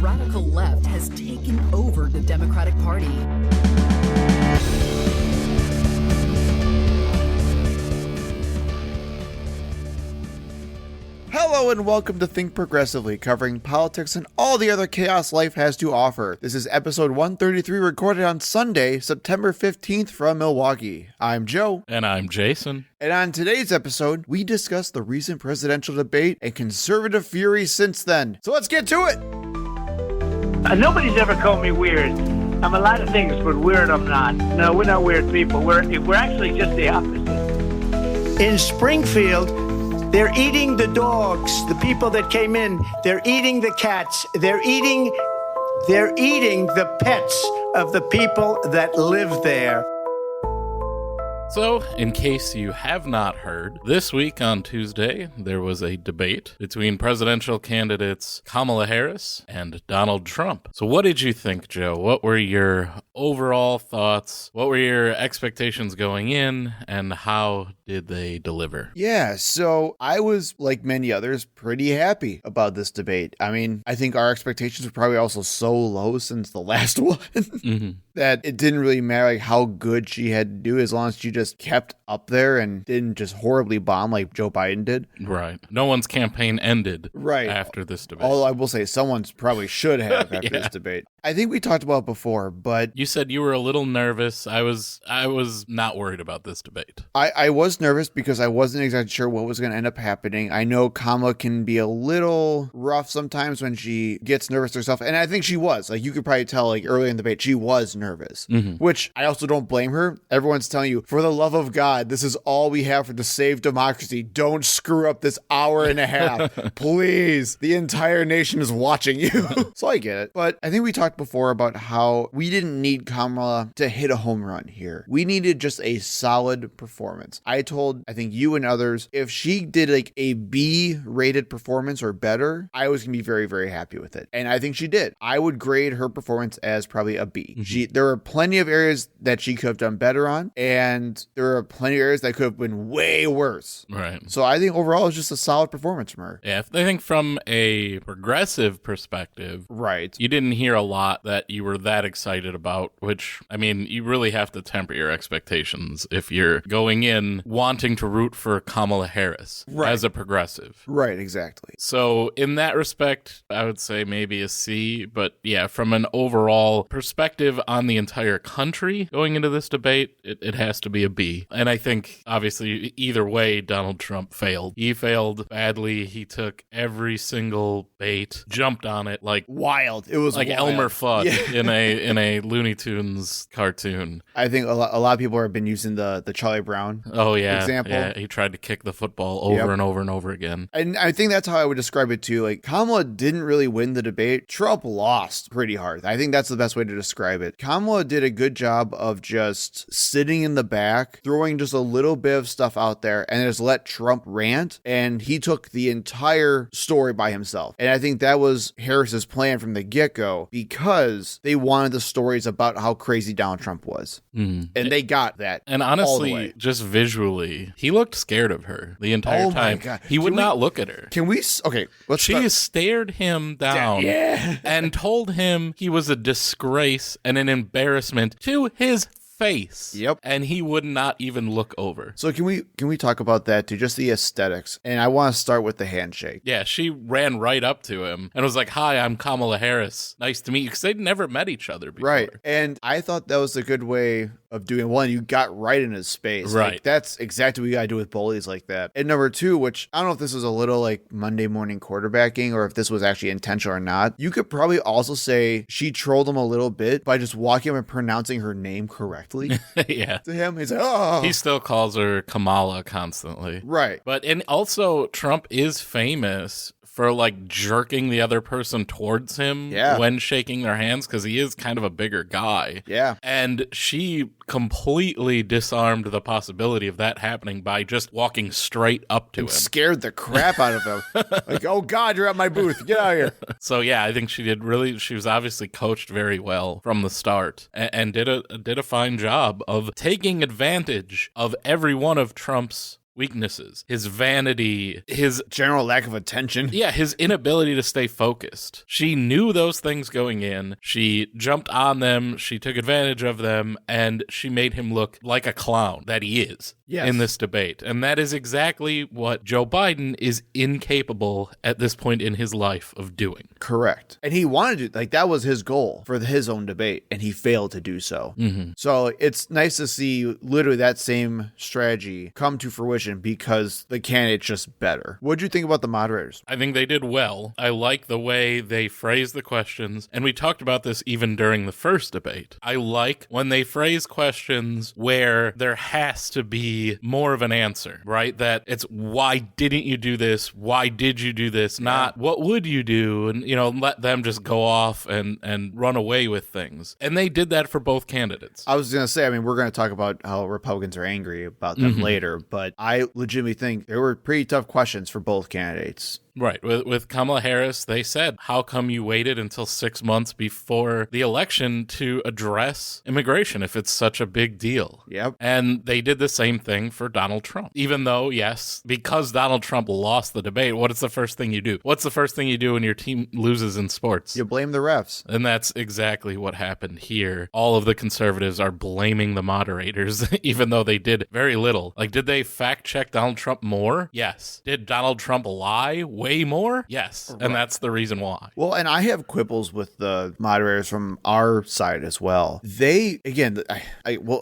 radical left has taken over the Democratic Party. Hello and welcome to Think Progressively, covering politics and all the other chaos life has to offer. This is episode 133, recorded on Sunday, September 15th from Milwaukee. I'm Joe. And I'm Jason. And on today's episode, we discuss the recent presidential debate and conservative fury since then. So let's get to it! Nobody's ever called me weird. I'm a lot of things, but weird I'm not. No, we're not weird people. We're actually just the opposite. In Springfield, they're eating the dogs, the people that came in. They're eating the cats. They're eating the pets of the people that live there. So, in case you have not heard, this week on Tuesday, there was a debate between presidential candidates Kamala Harris and Donald Trump. So what did you think, Joe? What were your overall thoughts? What were your expectations going in, and how did they deliver? Yeah, so I was, like many others, pretty happy about this debate. I mean, I think our expectations were probably also so low since the last one that it didn't really matter like how good she had to do as long as she just kept up there and didn't just horribly bomb like Joe Biden did. Right. No one's campaign ended after this debate. Although I will say someone's probably should have after this debate. I think we talked about it before, but you said you were a little nervous. I was not worried about this debate. I was nervous because I wasn't exactly sure what was going to end up happening. I know Kamala can be a little rough sometimes when she gets nervous herself, and I think she was. Like, you could probably tell, like, early in the debate, she was nervous, which I also don't blame her. Everyone's telling you, for the love of God, this is all we have to save democracy. Don't screw up this hour and a half. Please. The entire nation is watching you. So I get it. But I think we talked before about how we didn't need Kamala to hit a home run here. We needed just a solid performance. I told, I think you and others, if she did like a B-rated performance or better, I was going to be very, very happy with it. And I think she did. I would grade her performance as probably a B. There are plenty of areas that she could have done better on, and there are plenty of areas that could have been way worse. Right. So I think overall it's just a solid performance from her. Yeah, I think from a progressive perspective, right, you didn't hear a lot that you were that excited about, which, I mean, you really have to temper your expectations if you're going in wanting to root for Kamala Harris as a progressive. Right, exactly. So in that respect, I would say maybe a C, but yeah, from an overall perspective on the entire country going into this debate, it has to be a B. And I think, obviously, either way, Donald Trump failed. He failed badly. He took every single bait, jumped on it like wild. It was like wild. Elmer Fudd in a Looney Tunes cartoon. I think a lot of people have been using the Charlie Brown example. Yeah, he tried to kick the football over and over and over again. And I think that's how I would describe it too. Like, Kamala didn't really win the debate. Trump lost pretty hard. I think that's the best way to describe it. Kamala did a good job of just sitting in the back, throwing just a little bit of stuff out there, and just let Trump rant. And he took the entire story by himself. And I think that was Harris's plan from the get-go, because they wanted the stories about how crazy Donald Trump was. And they got that. And honestly, just visually, he looked scared of her the entire time. God. He would not look at her. Can we? Okay, let's She stared him down and told him he was a disgrace and an embarrassment to his face. Yep. And he would not even look over. So can we talk about that too? Just the aesthetics. And I want to start with the handshake. Yeah, she ran right up to him and was like, "Hi, I'm Kamala Harris. Nice to meet you," because they'd never met each other before. Right. And I thought that was a good way of doing one. You got right in his space. Right. Like, that's exactly what you got to do with bullies like that. And number two, which I don't know if this was a little like Monday morning quarterbacking or if this was actually intentional or not. You could probably also say she trolled him a little bit by just walking up and pronouncing her name correctly. Yeah. To him, he's like, oh. He still calls her Kamala constantly. Right. And also, Trump is famous for like jerking the other person towards him when shaking their hands, because he is kind of a bigger guy. Yeah. And she completely disarmed the possibility of that happening by just walking straight up to him. Scared the crap out of him. Like, oh God, you're at my booth. Get out of here. So yeah, I think she was obviously coached very well from the start and did a fine job of taking advantage of every one of Trump's weaknesses, his vanity, his general lack of attention. yeah, his inability to stay focused. She knew those things going in. She jumped on them. She took advantage of them, and she made him look like a clown that he is in this debate. And that is exactly what Joe Biden is incapable at this point in his life of doing. Correct. And he wanted to, like, that was his goal for his own debate, and he failed to do so. Mm-hmm. So it's nice to see literally that same strategy come to fruition because the candidate's just better. What did you think about the moderators? I think they did well. I like the way they phrased the questions, and we talked about this even during the first debate. I like when they phrase questions where there has to be more of an answer, right? That it's, why didn't you do this? Why did you do this? Not, what would you do? And, let them just go off and run away with things. And they did that for both candidates. I was going to say, I mean, we're going to talk about how Republicans are angry about them later, but I legitimately think there were pretty tough questions for both candidates. Right. With Kamala Harris, they said, how come you waited until 6 months before the election to address immigration if it's such a big deal? Yep. And they did the same thing for Donald Trump. Even though, yes, because Donald Trump lost the debate, what is the first thing you do? What's the first thing you do when your team loses in sports? You blame the refs. And that's exactly what happened here. All of the conservatives are blaming the moderators, even though they did very little. Like, did they fact check Donald Trump more? Yes. Did Donald Trump lie way more? Yes. And that's the reason why. Well, and I have quibbles with the moderators from our side as well. They, again,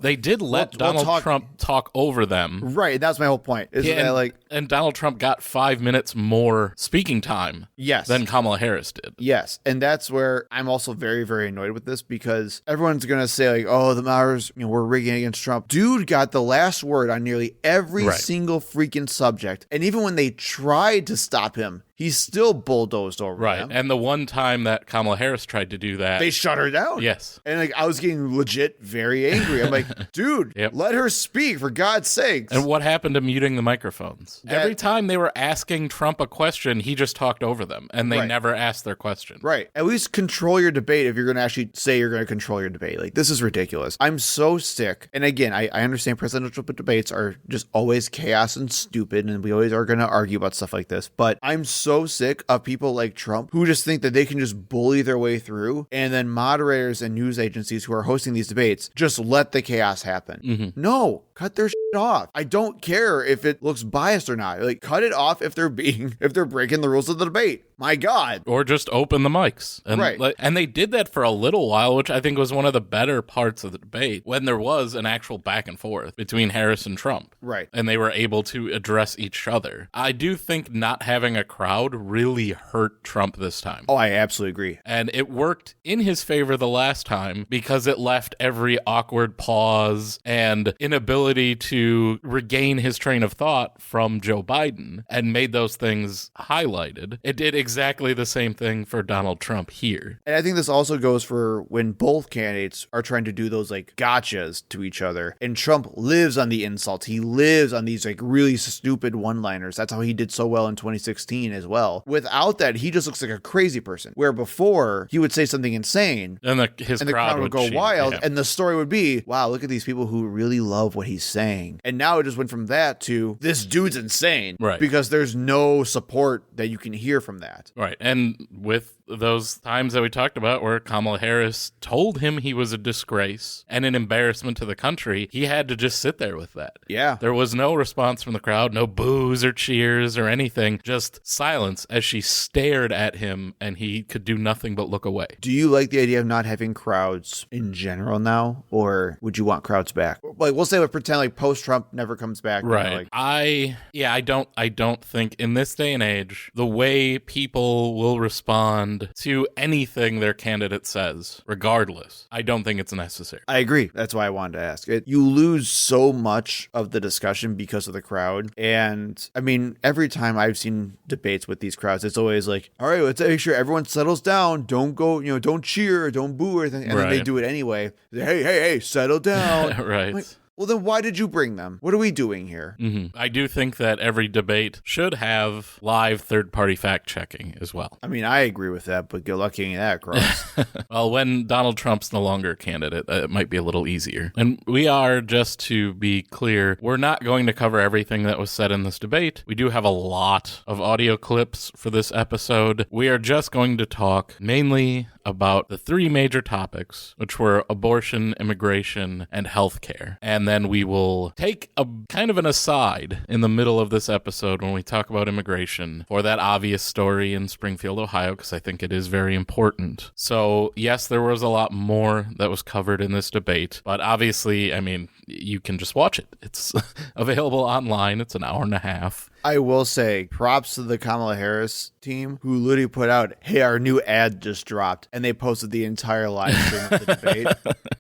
they did let Donald Trump talk over them. Right. That's my whole point. And Donald Trump got 5 minutes more speaking time than Kamala Harris did. Yes. And that's where I'm also very, very annoyed with this, because everyone's going to say, like, oh, the moderators, we're rigging against Trump. Dude got the last word on nearly every single freaking subject. And even when they tried to stop him, he still bulldozed over them. And the one time that Kamala Harris tried to do that, they shut her down. Yes. And I was getting legit very angry. I'm like, dude, let her speak, for God's sakes. And what happened to muting the microphones? Every time they were asking Trump a question, he just talked over them, and they never asked their question. Right. At least control your debate if you're going to actually say you're going to control your debate. Like, this is ridiculous. I'm so sick. And again, I understand presidential debates are just always chaos and stupid, and we always are going to argue about stuff like this. But I'm so sick of people like Trump who just think that they can just bully their way through, and then moderators and news agencies who are hosting these debates just let the chaos happen. No, cut their shit off. I don't care if it looks biased or not. Like, cut it off if they're breaking the rules of the debate. My God. Or just open the mics. And they did that for a little while, which I think was one of the better parts of the debate, when there was an actual back and forth between Harris and Trump. Right. And they were able to address each other. I do think not having a crowd really hurt Trump this time. Oh, I absolutely agree. And it worked in his favor the last time because it left every awkward pause and inability to regain his train of thought from Joe Biden and made those things highlighted. It did exactly the same thing for Donald Trump here. And I think this also goes for when both candidates are trying to do those like gotchas to each other. And Trump lives on the insults. He lives on these like really stupid one-liners. That's how he did so well in 2016 as well. Without that, he just looks like a crazy person. Where before, he would say something insane and the crowd would go wild. Yeah. And the story would be, wow, look at these people who really love what he's saying. And now it just went from that to, this dude's insane. Right. Because there's no support that you can hear from that. Right. And with those times that we talked about where Kamala Harris told him he was a disgrace and an embarrassment to the country, he had to just sit there with that. Yeah. There was no response from the crowd, no boos or cheers or anything, just silence as she stared at him and he could do nothing but look away. Do you like the idea of not having crowds in general now, or would you want crowds back? Like, we'll say, pretend like post-Trump never comes back. Right. I don't think in this day and age, the way people will respond to anything their candidate says, regardless, I don't think it's necessary. I agree. That's why I wanted to ask it. You lose so much of the discussion because of the crowd. And I mean, every time I've seen debates with these crowds, it's always like, all right, let's make sure everyone settles down. Don't go, don't cheer, don't boo or anything. And then they do it anyway. Hey, settle down. Right. Like, Well, then why did you bring them? What are we doing here? I do think that every debate should have live third-party fact-checking as well. I mean, I agree with that, but good luck getting that across. Well, when Donald Trump's no longer a candidate, it might be a little easier. And we are, just to be clear, we're not going to cover everything that was said in this debate. We do have a lot of audio clips for this episode. We are just going to talk mainly about the three major topics, which were abortion, immigration, and healthcare. And then we will take a kind of an aside in the middle of this episode when we talk about immigration for that obvious story in Springfield, Ohio, because I think it is very important. So, yes, there was a lot more that was covered in this debate, but obviously, I mean, you can just watch it. It's available online. It's an hour and a half. I will say props to the Kamala Harris team who literally put out, hey, our new ad just dropped, and they posted the entire live stream of the debate.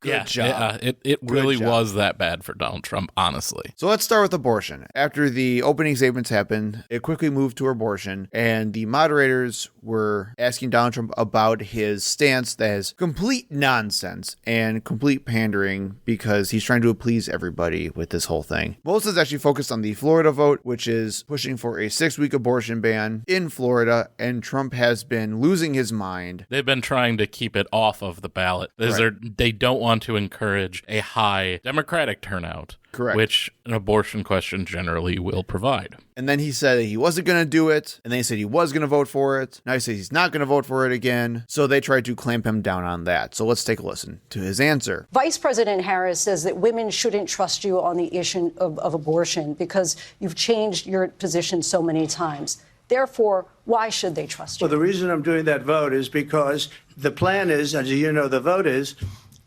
Good job. It really was that bad for Donald Trump, honestly. So let's start with abortion. After the opening statements happened, it quickly moved to abortion, and the moderators were asking Donald Trump about his stance that is complete nonsense and complete pandering because he's trying to please everybody with this whole thing. Most is actually focused on the Florida vote, which is pushing for a 6-week abortion ban in Florida, and Trump has been losing his mind. They've been trying to keep it off of the ballot. They don't want to encourage a high Democratic turnout. Correct. Which an abortion question generally will provide. And then he said he wasn't going to do it. And then he said he was going to vote for it. Now he says he's not going to vote for it again. So they tried to clamp him down on that. So let's take a listen to his answer. Vice President Harris says that women shouldn't trust you on the issue of abortion because you've changed your position so many times. Therefore, why should they trust you? Well, the reason I'm doing that vote is because the plan is, as you know, the vote is,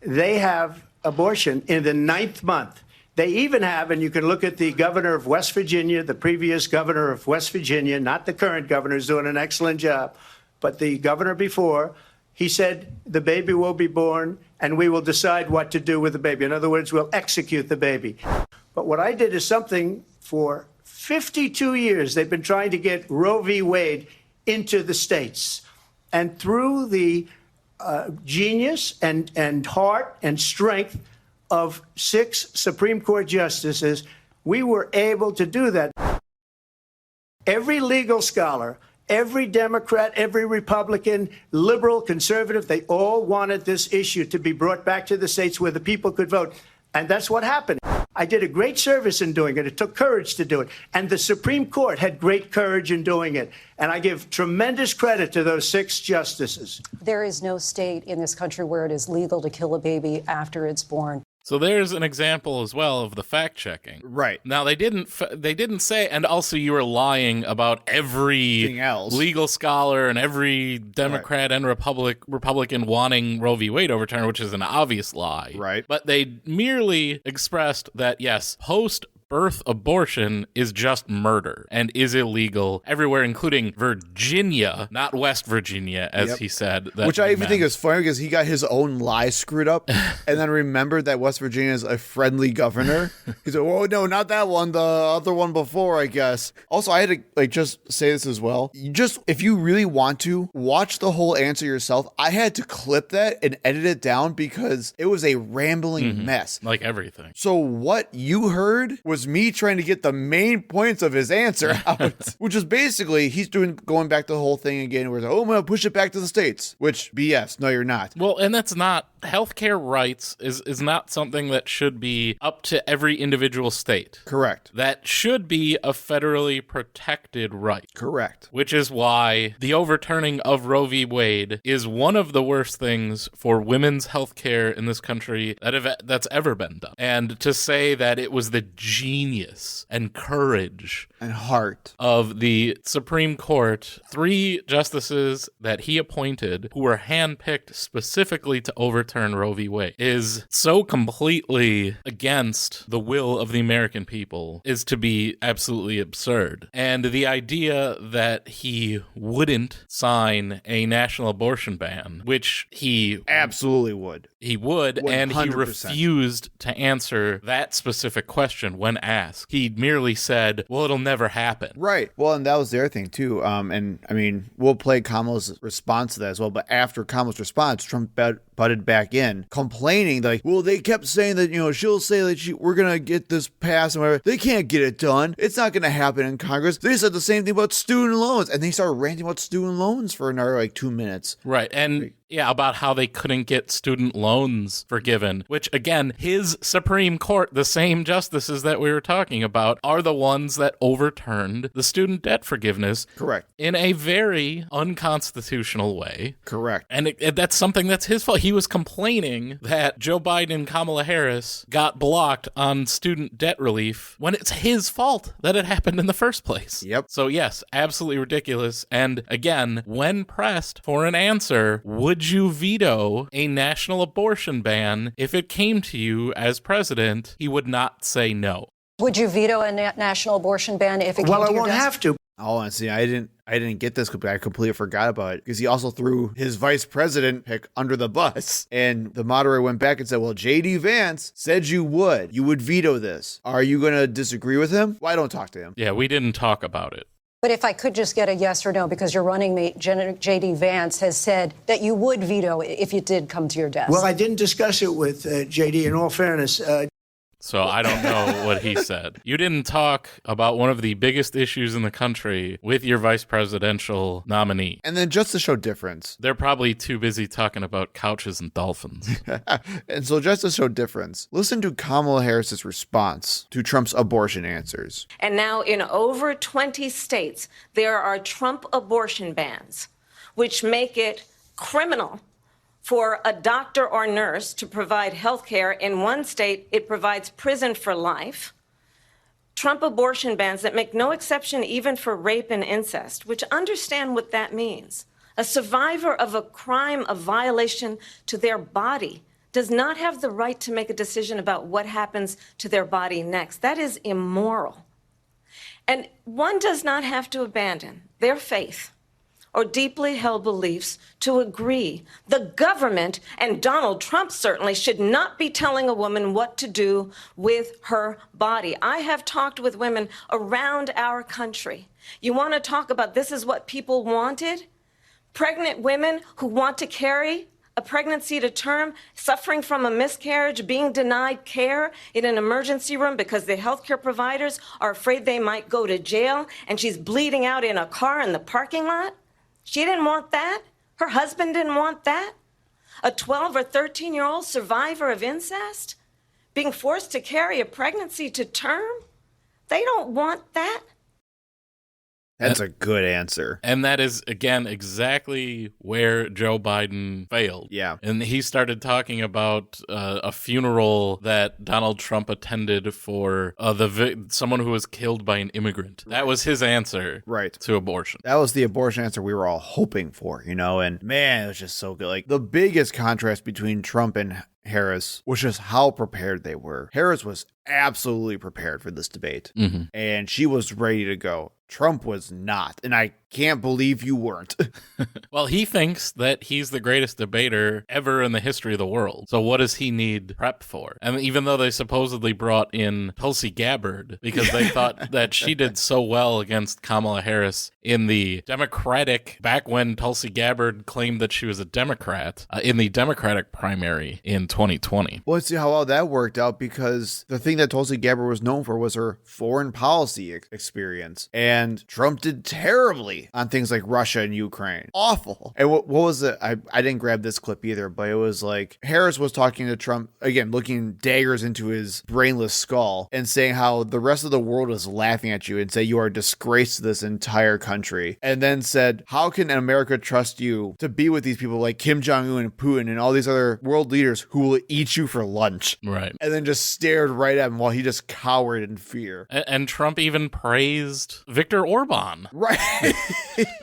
they have abortion in the 9th month. They even have, and you can look at the governor of West Virginia, the previous governor of West Virginia, not the current governor, who's doing an excellent job, but the governor before, he said the baby will be born and we will decide what to do with the baby. In other words, we'll execute the baby. But what I did is something for 52 years. They've been trying to get Roe v. Wade into the states. And through the genius and heart and strength of 6 Supreme Court justices, we were able to do that. Every legal scholar, every Democrat, every Republican, liberal, conservative, they all wanted this issue to be brought back to the states where the people could vote. And that's what happened. I did a great service in doing it. It took courage to do it. And the Supreme Court had great courage in doing it. And I give tremendous credit to those 6 justices. There is no state in this country where it is legal to kill a baby after it's born. So there's an example as well of the fact checking. Right. Now they didn't say, and also you were lying about every legal scholar and every Democrat and Republican wanting Roe v. Wade overturned, which is an obvious lie. Right. But they merely expressed that, yes, post-birth abortion is just murder and is illegal everywhere, including Virginia, not West Virginia, as he said. Which I even think is funny because he got his own lie screwed up and then remembered that West Virginia is a friendly governor. He's like, oh, no, not that one, the other one before, I guess. Also, I had to just say this as well. If you really want to, watch the whole answer yourself. I had to clip that and edit it down because it was a rambling mess. Like everything. So what you heard was me trying to get the main points of his answer out, which is basically he's going back to the whole thing again where he's like, oh, I'm going to push it back to the states, which BS. No, you're not. Well, and that's not healthcare rights is not something that should be up to every individual state. Correct. That should be a federally protected right. Correct. Which is why the overturning of Roe v. Wade is one of the worst things for women's healthcare in this country that's ever been done. And to say that it was the genius and courage and heart of the Supreme Court, 3 justices that he appointed who were handpicked specifically to overturn Roe v. Wade is so completely against the will of the American people is to be absolutely absurd. And the idea that he wouldn't sign a national abortion ban, which he absolutely would. He would, 100%. And he refused to answer that specific question when asked. He merely said, well, it'll never happen. Right. Well, and that was their thing, too. And I mean, we'll play Kamala's response to that as well. But after Kamala's response, Trump put butted back in, complaining like, well, they kept saying that, she'll say that we're going to get this passed and whatever. They can't get it done. It's not going to happen in Congress. They said the same thing about student loans. And they started ranting about student loans for another 2 minutes. Right. And yeah, about how they couldn't get student loans forgiven, which again, his Supreme Court, the same justices that we were talking about, are the ones that overturned the student debt forgiveness. Correct. In a very unconstitutional way. Correct. And that's something that's his fault. He was complaining that Joe Biden and Kamala Harris got blocked on student debt relief when it's his fault that it happened in the first place. Yep. So yes, absolutely ridiculous. And again, when pressed for an answer, would you veto a national abortion ban if it came to you as president? He would not say no. Would you veto a national abortion ban if it came to your desk? Well, I won't have to. Oh, and see, I didn't get this. I completely forgot about it because he also threw his vice president pick under the bus. And the moderator went back and said, well, J.D. Vance said you would veto this. Are you going to disagree with him? Well, I don't talk to him. Yeah, we didn't talk about it. But if I could just get a yes or no, because your running mate, J.D. Vance, has said that you would veto it if it did come to your desk. Well, I didn't discuss it with J.D. In all fairness. So I don't know what he said. You didn't talk about one of the biggest issues in the country with your vice presidential nominee. And then just to show difference. They're probably too busy talking about couches and dolphins. And so just to show difference, listen to Kamala Harris's response to Trump's abortion answers. And now in over 20 states, there are Trump abortion bans, which make it criminal for a doctor or nurse to provide health care. In one state, it provides prison for life. Trump abortion bans that make no exception even for rape and incest, which understand what that means. A survivor of a crime of violation to their body does not have the right to make a decision about what happens to their body next. That is immoral. And one does not have to abandon their faith or deeply held beliefs to agree. The government, and Donald Trump certainly, should not be telling a woman what to do with her body. I have talked with women around our country. You want to talk about this is what people wanted? Pregnant women who want to carry a pregnancy to term, suffering from a miscarriage, being denied care in an emergency room because the healthcare providers are afraid they might go to jail, and she's bleeding out in a car in the parking lot. She didn't want that. Her husband didn't want that. A 12 or 13-year-old survivor of incest being forced to carry a pregnancy to term. They don't want that. That's a good answer. And that is, again, exactly where Joe Biden failed. Yeah. And he started talking about a funeral that Donald Trump attended for someone who was killed by an immigrant. That was his answer to abortion. That was the abortion answer we were all hoping for, and man, it was just so good. Like, the biggest contrast between Trump and Harris was just how prepared they were. Harris was absolutely prepared for this debate, and she was ready to go. Trump was not, and I can't believe you weren't. Well, he thinks that he's the greatest debater ever in the history of the world. So what does he need prep for? And even though they supposedly brought in Tulsi Gabbard because they thought that she did so well against Kamala Harris in the Democratic, back when Tulsi Gabbard claimed that she was a Democrat, in the Democratic primary in 2020. Well, let's see how well that worked out, because the thing that Tulsi Gabbard was known for was her foreign policy experience. And Trump did terribly on things like Russia and Ukraine. Awful. And what was it? I didn't grab this clip either, but it was like Harris was talking to Trump, again, looking daggers into his brainless skull and saying how the rest of the world is laughing at you and say you are a disgrace to this entire country. And then said, how can America trust you to be with these people like Kim Jong-un and Putin and all these other world leaders who will eat you for lunch? Right. And then just stared right at him while he just cowered in fear. And Trump even praised Viktor Orban. Right.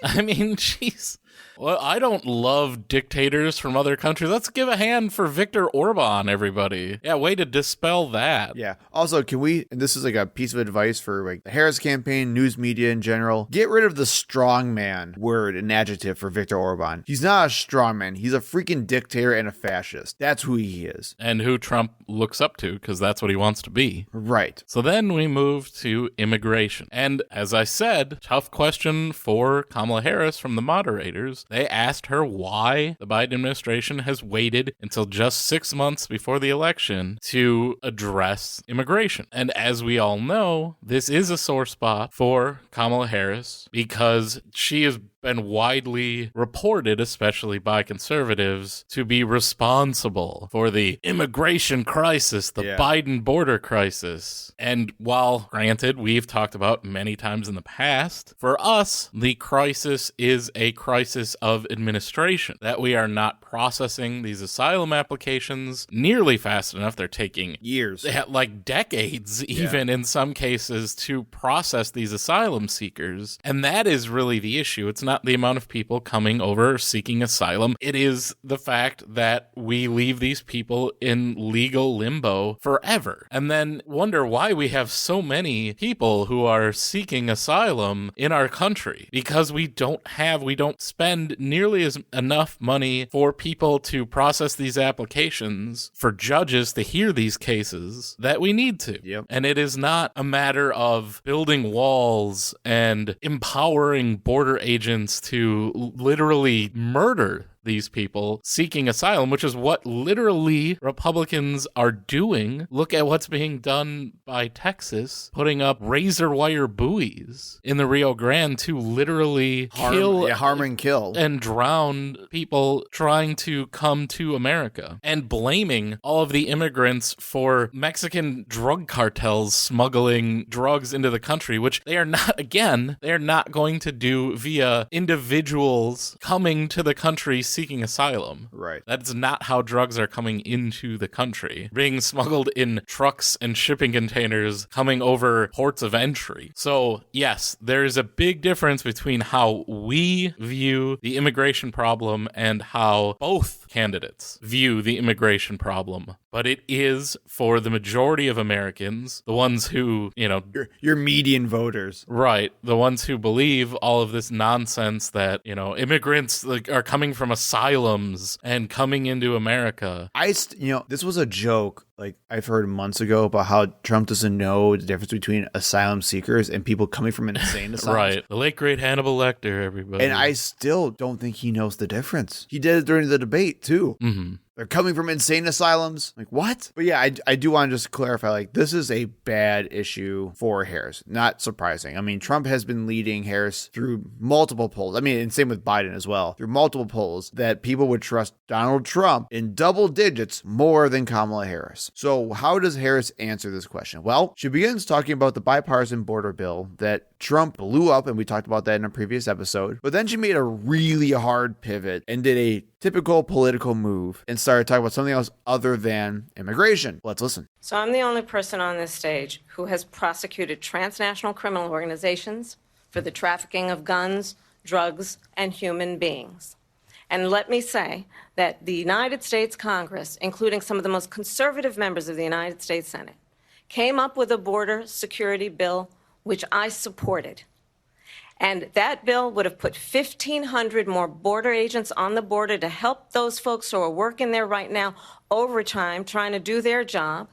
I mean, jeez. Well, I don't love dictators from other countries. Let's give a hand for Viktor Orban, everybody. Yeah, way to dispel that. Yeah. Also, can we, and this is like a piece of advice for like the Harris campaign, news media in general, get rid of the strongman word and adjective for Viktor Orban. He's not a strongman. He's a freaking dictator and a fascist. That's who he is. And who Trump looks up to, because that's what he wants to be. Right. So then we move to immigration. And as I said, tough question for for Kamala Harris from the moderators. They asked her why the Biden administration has waited until just 6 months before the election to address immigration. And as we all know, this is a sore spot for Kamala Harris because she has been widely reported, especially by conservatives, to be responsible for the immigration crisis, the Biden border crisis. And while, granted, we've talked about many times in the past, for us, the crisis is a crisis of administration, that we are not processing these asylum applications nearly fast enough. They're taking years, like decades, even in some cases, to process these asylum seekers. And that is really the issue. It's not the amount of people coming over seeking asylum. It is the fact that we leave these people in legal limbo forever and then wonder why we have so many people who are seeking asylum in our country, because we don't spend nearly as enough money for people to process these applications, for judges to hear these cases, that we need to. And it is not a matter of building walls and empowering border agents to literally murder these people seeking asylum, which is what literally Republicans are doing. Look at what's being done by Texas, putting up razor wire buoys in the Rio Grande to literally harm and kill and drown people trying to come to America, and blaming all of the immigrants for Mexican drug cartels smuggling drugs into the country, which they are not going to do via individuals coming to the country seeking asylum. Right. That's not how drugs are coming into the country. Being smuggled in trucks and shipping containers coming over ports of entry. So, yes, there is a big difference between how we view the immigration problem and how both candidates view the immigration problem. But it is, for the majority of Americans, the ones who, your median voters. Right. The ones who believe all of this nonsense that, immigrants are coming from asylums and coming into America. This was a joke I've heard months ago about how Trump doesn't know the difference between asylum seekers and people coming from insane asylums. Right. The late, great Hannibal Lecter, everybody. And I still don't think he knows the difference. He did it during the debate, too. Mm-hmm. They're coming from insane asylums. What? But yeah, I do want to just clarify, this is a bad issue for Harris. Not surprising. I mean, Trump has been leading Harris through multiple polls. I mean, and same with Biden as well. Through multiple polls that people would trust Donald Trump in double digits more than Kamala Harris. So how does Harris answer this question? Well, she begins talking about the bipartisan border bill that Trump blew up, and we talked about that in a previous episode. But then she made a really hard pivot and did a typical political move and started talking about something else other than immigration. Let's listen. So I'm the only person on this stage who has prosecuted transnational criminal organizations for the trafficking of guns, drugs, and human beings. And let me say that the United States Congress, including some of the most conservative members of the United States Senate, came up with a border security bill which I supported. And that bill would have put 1,500 more border agents on the border to help those folks who are working there right now overtime trying to do their job.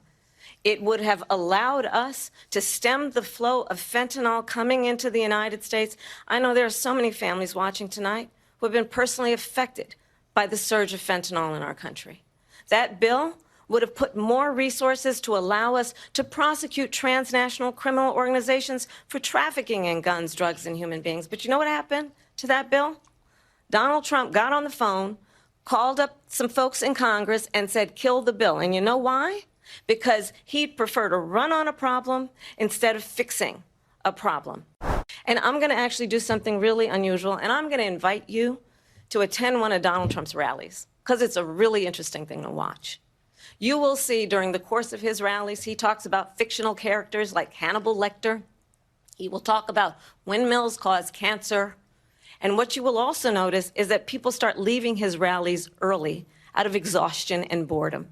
It would have allowed us to stem the flow of fentanyl coming into the United States. I know there are so many families watching tonight who have been personally affected by the surge of fentanyl in our country. That bill would have put more resources to allow us to prosecute transnational criminal organizations for trafficking in guns, drugs, and human beings. But you know what happened to that bill? Donald Trump got on the phone, called up some folks in Congress, and said, kill the bill. And you know why? Because he'd prefer to run on a problem instead of fixing a problem. And I'm going to actually do something really unusual, and I'm going to invite you to attend one of Donald Trump's rallies, because it's a really interesting thing to watch. You will see during the course of his rallies, he talks about fictional characters like Hannibal Lecter. He will talk about windmills cause cancer. And what you will also notice is that people start leaving his rallies early out of exhaustion and boredom.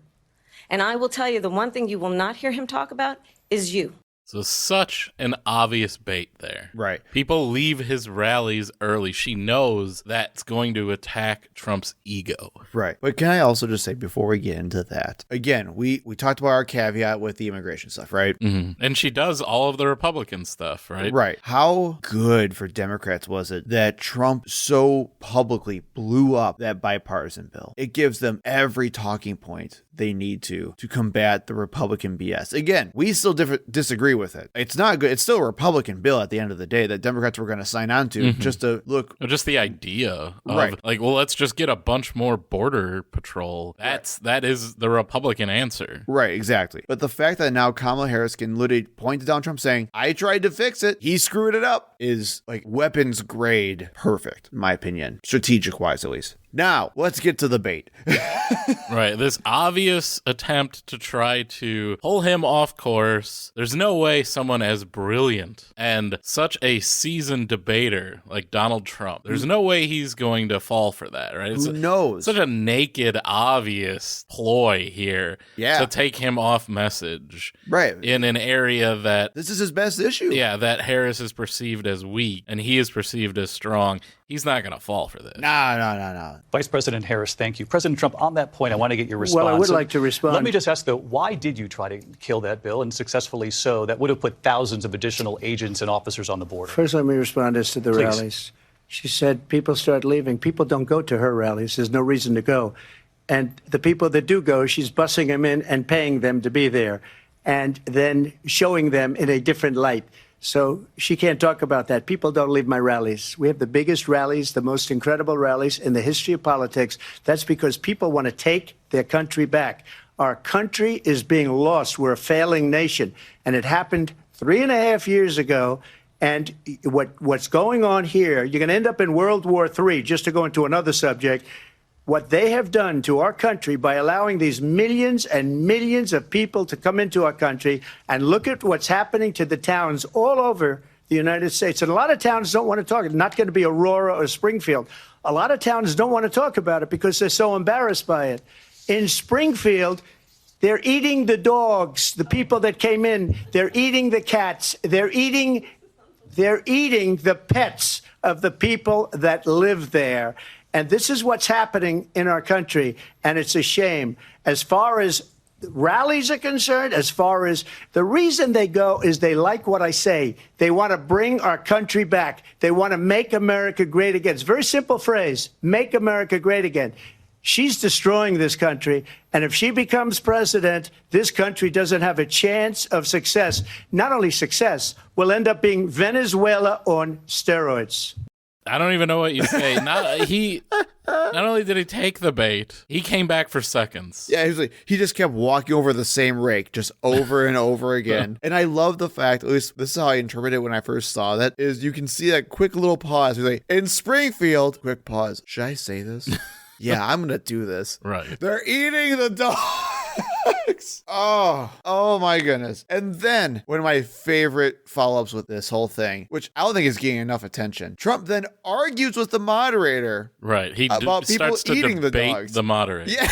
And I will tell you, the one thing you will not hear him talk about is you. So such an obvious bait there. Right. People leave his rallies early. She knows that's going to attack Trump's ego. Right. But can I also just say, before we get into that, again, we talked about our caveat with the immigration stuff, right? Mm-hmm. And she does all of the Republican stuff, right? Right. How good for Democrats was it that Trump so publicly blew up that bipartisan bill? It gives them every talking point they need to combat the Republican BS. Again, we still disagree with it. It's not good. It's still a Republican bill at the end of the day that Democrats were going to sign on to just to look. Just the idea of right. like, well, let's just get a bunch more border patrol. That is the Republican answer. Right, exactly. But the fact that now Kamala Harris can literally point to Donald Trump saying, I tried to fix it, he screwed it up, is like weapons grade perfect, in my opinion, strategic wise at least. Now, let's get to the bait. Right. This obvious attempt to try to pull him off course. There's no way someone as brilliant and such a seasoned debater like Donald Trump, there's no way he's going to fall for that, right? Who knows? Such a naked, obvious ploy here to take him off message. Right. In an area that... This is his best issue. Yeah, that Harris is perceived as weak and he is perceived as strong. He's not going to fall for this. No. Vice President Harris, thank you. President Trump, on that point, I want to get your response. Well, I would like to respond. Let me just ask, though, why did you try to kill that bill, and successfully so, that would have put thousands of additional agents and officers on the border? First, let me respond as to the Please. rallies. She said people start leaving. People don't go to her rallies. There's no reason to go. And the people that do go, she's bussing them in and paying them to be there and then showing them in a different light. So she can't talk about that. People don't leave my rallies. We have the biggest rallies, the most incredible rallies in the history of politics. That's because people want to take their country back. Our country is being lost. We're a failing nation. And it happened 3.5 years ago. And what's going on here, you're going to end up in World War III, just to go into another subject. What they have done to our country by allowing these millions and millions of people to come into our country, and look at what's happening to the towns all over the United States. And a lot of towns don't want to talk. It's not going to be Aurora or Springfield. A lot of towns don't want to talk about it because they're so embarrassed by it. In Springfield, they're eating the dogs, the people that came in. They're eating the cats. They're eating the pets of the people that live there. And this is what's happening in our country, and it's a shame. As far as rallies are concerned, as far as the reason they go is they like what I say. They want to bring our country back. They want to make America great again. It's a very simple phrase, make America great again. She's destroying this country, and if she becomes president, this country doesn't have a chance of success. Not only success, we'll end up being Venezuela on steroids. I don't even know what you say. Not only did he take the bait, he came back for seconds. Yeah, he just kept walking over the same rake just over and over again. And I love the fact, at least this is how I interpreted it when I first saw that, is you can see that quick little pause. He's like, in Springfield, quick pause. Should I say this? Yeah, I'm going to do this. Right. They're eating the dogs. Oh my goodness. And then one of my favorite follow-ups with this whole thing, which I don't think is getting enough attention. Trump then argues with the moderator. Right. He about people starts to eating the debate dogs. the moderator. Yeah.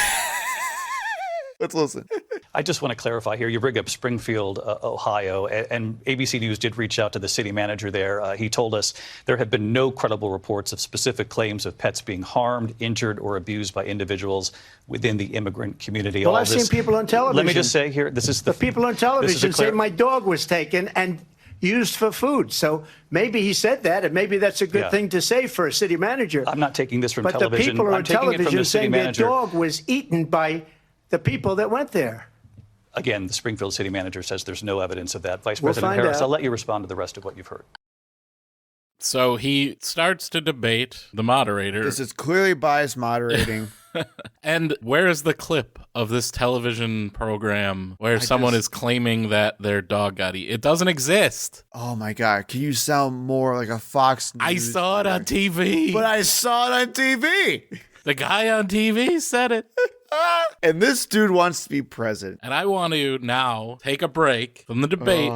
Let's listen. I just want to clarify here. You bring up Springfield, Ohio, and ABC News did reach out to the city manager there. He told us there have been no credible reports of specific claims of pets being harmed, injured, or abused by individuals within the immigrant community. Well, I've seen people on television. Let me just say here, this is the people on television say my dog was taken and used for food. So maybe he said that, and maybe that's a good thing to say for a city manager. I'm not taking this from but television. But the people I'm on taking it from television the city saying manager. their dog was eaten by the people that went there. Again, the Springfield city manager says there's no evidence of that. Vice We'll President find Harris, out. I'll let you respond to the rest of what you've heard. So he starts to debate the moderator. This is clearly biased moderating. And where is the clip of this television program where someone is claiming that their dog got eaten? It doesn't exist. Oh my God. Can you sound more like a Fox News? I saw it on TV. But I saw it on TV. The guy on TV said it. And this dude wants to be president. And I want to now take a break from the debate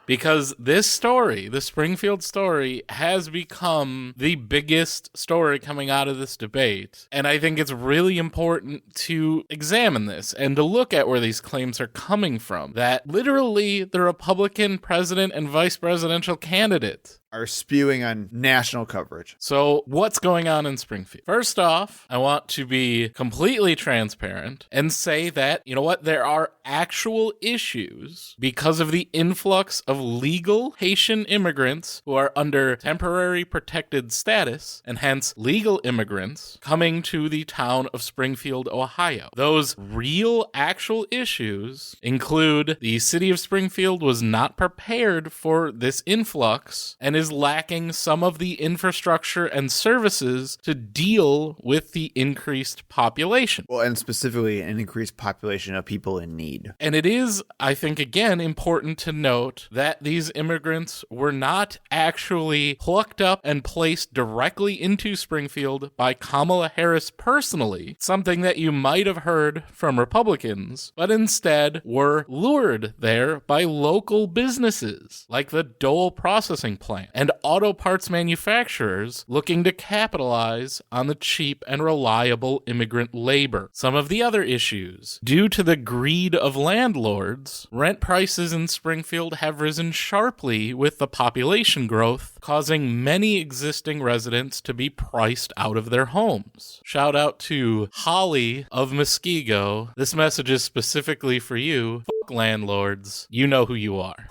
because this story, the Springfield story, has become the biggest story coming out of this debate. And I think it's really important to examine this and to look at where these claims are coming from. That literally the Republican president and vice presidential candidate are spewing on national coverage. So what's going on in Springfield? First off, I want to be completely transparent and say that, you know what, there are actual issues because of the influx of legal Haitian immigrants who are under temporary protected status and hence legal immigrants coming to the town of Springfield, Ohio. Those real actual issues include the city of Springfield was not prepared for this influx and is lacking some of the infrastructure and services to deal with the increased population. Well, and specifically an increased population of people in need. And it is, I think, again, important to note that these immigrants were not actually plucked up and placed directly into Springfield by Kamala Harris personally, something that you might have heard from Republicans, but instead were lured there by local businesses like the Dole processing plant and auto parts manufacturers looking to capitalize on the cheap and reliable immigrant labor. Some of the other issues. Due to the greed of landlords, rent prices in Springfield have risen sharply with the population growth, causing many existing residents to be priced out of their homes. Shout out to Holly of Muskego. This message is specifically for you. Fuck landlords. You know who you are.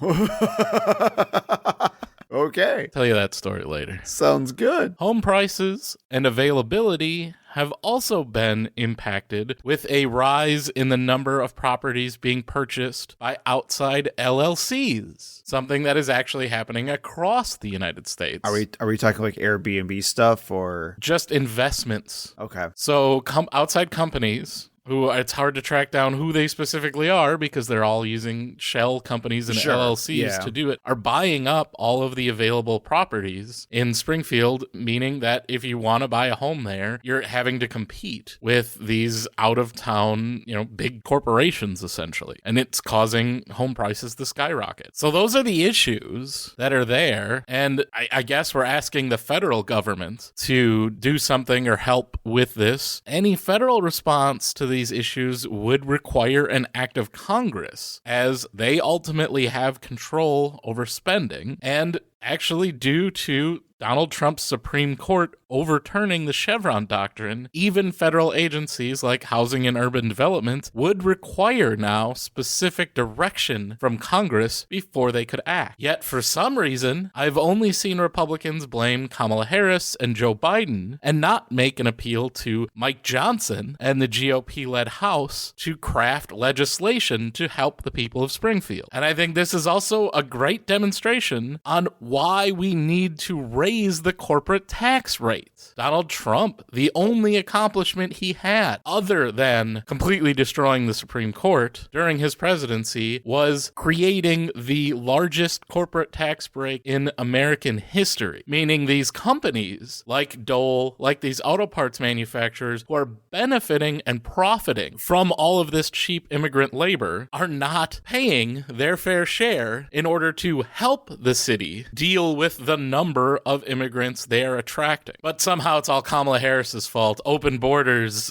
Okay. Tell you that story later. Sounds good. Home prices and availability have also been impacted with a rise in the number of properties being purchased by outside LLCs, something that is actually happening across the United States. Are we talking like Airbnb stuff or just investments? Okay. So outside companies who it's hard to track down who they specifically are because they're all using shell companies and LLCs to do it, are buying up all of the available properties in Springfield, meaning that if you want to buy a home there, you're having to compete with these out-of-town, big corporations, essentially. And it's causing home prices to skyrocket. So those are the issues that are there. And I guess we're asking the federal government to do something or help with this. Any federal response to these issues would require an act of Congress, as they ultimately have control over spending, and actually due to Donald Trump's Supreme Court overturning the Chevron doctrine, even federal agencies like Housing and Urban Development would require now specific direction from Congress before they could act. Yet for some reason, I've only seen Republicans blame Kamala Harris and Joe Biden and not make an appeal to Mike Johnson and the GOP-led House to craft legislation to help the people of Springfield. And I think this is also a great demonstration on why we need to raise the corporate tax rate. Donald Trump, the only accomplishment he had other than completely destroying the Supreme Court during his presidency was creating the largest corporate tax break in American history, meaning these companies like Dole, like these auto parts manufacturers who are benefiting and profiting from all of this cheap immigrant labor are not paying their fair share in order to help the city deal with the number of immigrants they are attracting. But somehow it's all Kamala Harris's fault. Open borders,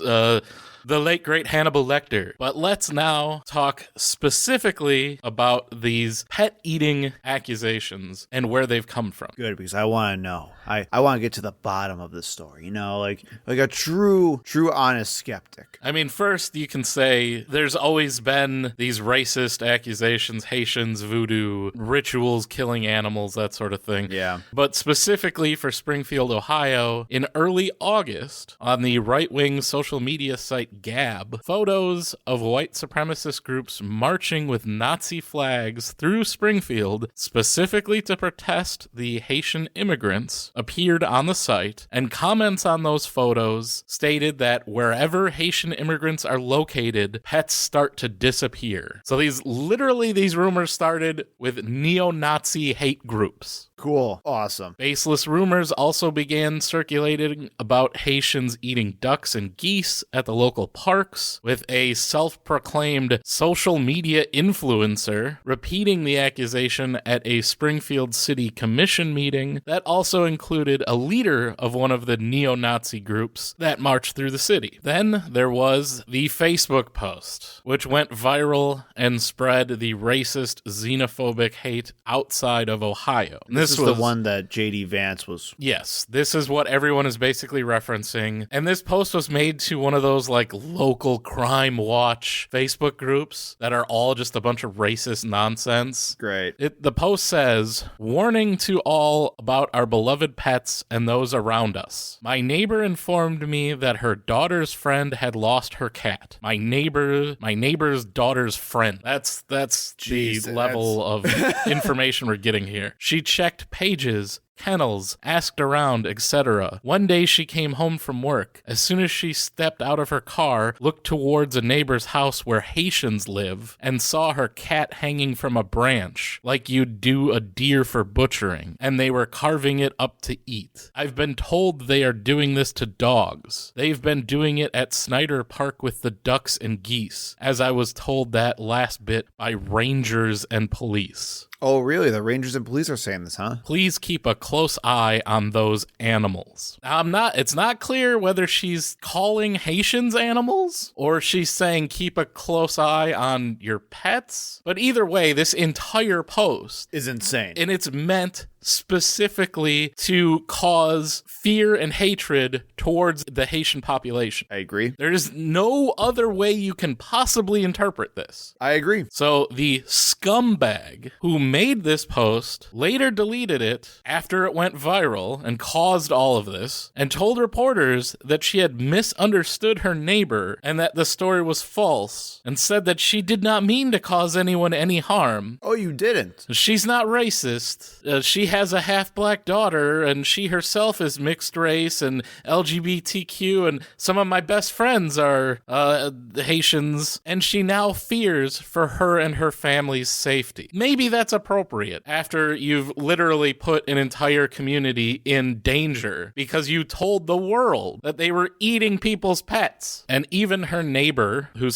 the late, great Hannibal Lecter. But let's now talk specifically about these pet-eating accusations and where they've come from. Good, because I want to know. I want to get to the bottom of the story, like a true honest skeptic. I mean, first you can say there's always been these racist accusations, Haitians, voodoo, rituals, killing animals, that sort of thing. Yeah. But specifically for Springfield, Ohio, in early August, on the right-wing social media site Gab, photos of white supremacist groups marching with Nazi flags through Springfield, specifically to protest the Haitian immigrants, appeared on the site, and comments on those photos stated that wherever Haitian immigrants are located, pets start to disappear. So these rumors started with neo-Nazi hate groups. Cool. Awesome. Baseless rumors also began circulating about Haitians eating ducks and geese at the local local parks, with a self-proclaimed social media influencer repeating the accusation at a Springfield City Commission meeting that also included a leader of one of the neo-Nazi groups that marched through the city. Then there was the Facebook post, which went viral and spread the racist, xenophobic hate outside of Ohio. This was the one that J.D. Vance was... Yes, this is what everyone is basically referencing. And this post was made to one of those like local crime watch Facebook groups that are all just a bunch of racist nonsense. Great. The post says, "Warning to all about our beloved pets and those around us. My neighbor informed me that her daughter's friend had lost her cat. My neighbor's daughter's friend." That's Jeez, the level of information we're getting here. "She checked pages, kennels, asked around, etc. One day she came home from work. As soon as she stepped out of her car, looked towards a neighbor's house where Haitians live, and saw her cat hanging from a branch, like you'd do a deer for butchering, and they were carving it up to eat. I've been told they are doing this to dogs. They've been doing it at Snyder Park with the ducks and geese, as I was told that last bit by rangers and police. Oh, really? The Rangers and police are saying this, huh? Please keep a close eye on those animals." Now, it's not clear whether she's calling Haitians animals or she's saying keep a close eye on your pets. But either way, this entire post Is insane. and it's meant specifically to cause fear and hatred towards the Haitian population. I agree. There is no other way you can possibly interpret this. I agree. So the scumbag who made this post later deleted it after it went viral and caused all of this, and told reporters that she had misunderstood her neighbor and that the story was false, and said that she did not mean to cause anyone any harm. Oh, you didn't? She's not racist. She has a half-black daughter, and she herself is mixed race and LGBTQ, and some of my best friends are Haitians, and she now fears for her and her family's safety. Maybe that's appropriate after you've literally put an entire community in danger because you told the world that they were eating people's pets. And even her neighbor, who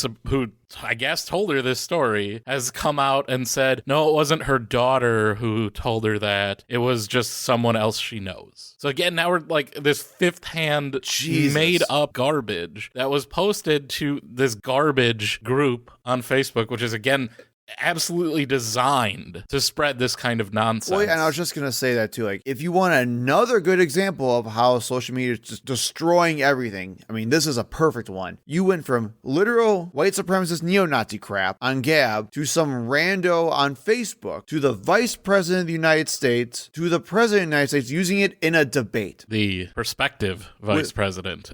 I guess told her this story, has come out and said, no, it wasn't her daughter who told her that. It was just someone else she knows. So again, now we're like this fifth-hand made-up garbage that was posted to this garbage group on Facebook, which is, again, absolutely designed to spread this kind of nonsense. Well, yeah, and I was just going to say that too. Like, if you want another good example of how social media is just destroying everything, I mean, this is a perfect one. You went from literal white supremacist neo-Nazi crap on Gab to some rando on Facebook to the vice president of the United States to the president of the United States using it in a debate. The prospective vice president.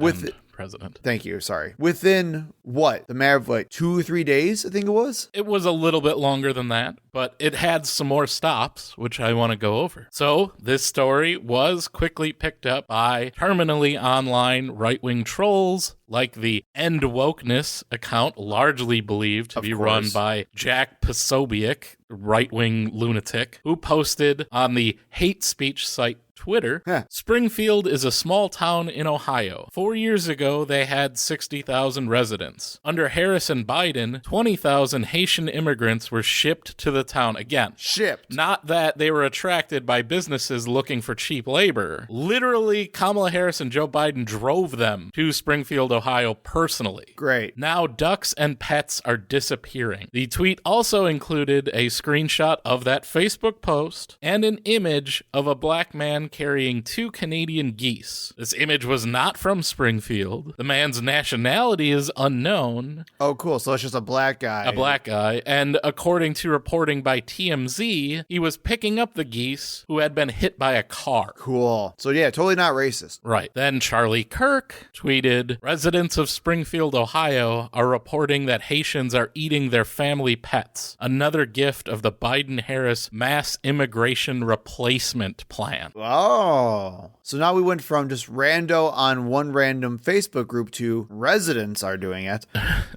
President. Thank you. Sorry. Within what? The matter of like 2 or 3 days, I think it was? It was a little bit longer than that, but it had some more stops, which I want to go over. So this story was quickly picked up by terminally online right-wing trolls like the End Wokeness account, largely believed to be run by Jack Posobiec, right-wing lunatic, who posted on the hate speech site Twitter, Springfield is a small town in Ohio. 4 years ago, they had 60,000 residents. Under Harris and Biden, 20,000 Haitian immigrants were shipped to the town. Again, shipped. Not that they were attracted by businesses looking for cheap labor. Literally, Kamala Harris and Joe Biden drove them to Springfield, Ohio personally. Great. Now ducks and pets are disappearing. The tweet also included a screenshot of that Facebook post and an image of a black man carrying 2 Canadian geese. This image was not from Springfield. The man's nationality is unknown. Oh, cool. So it's just a black guy. A black guy. And according to reporting by TMZ, he was picking up the geese who had been hit by a car. Cool. So yeah, totally not racist. Right. Then Charlie Kirk tweeted, residents of Springfield, Ohio are reporting that Haitians are eating their family pets. Another gift of the Biden-Harris mass immigration replacement plan. Wow. Oh. So now we went from just rando on one random Facebook group to residents are doing it.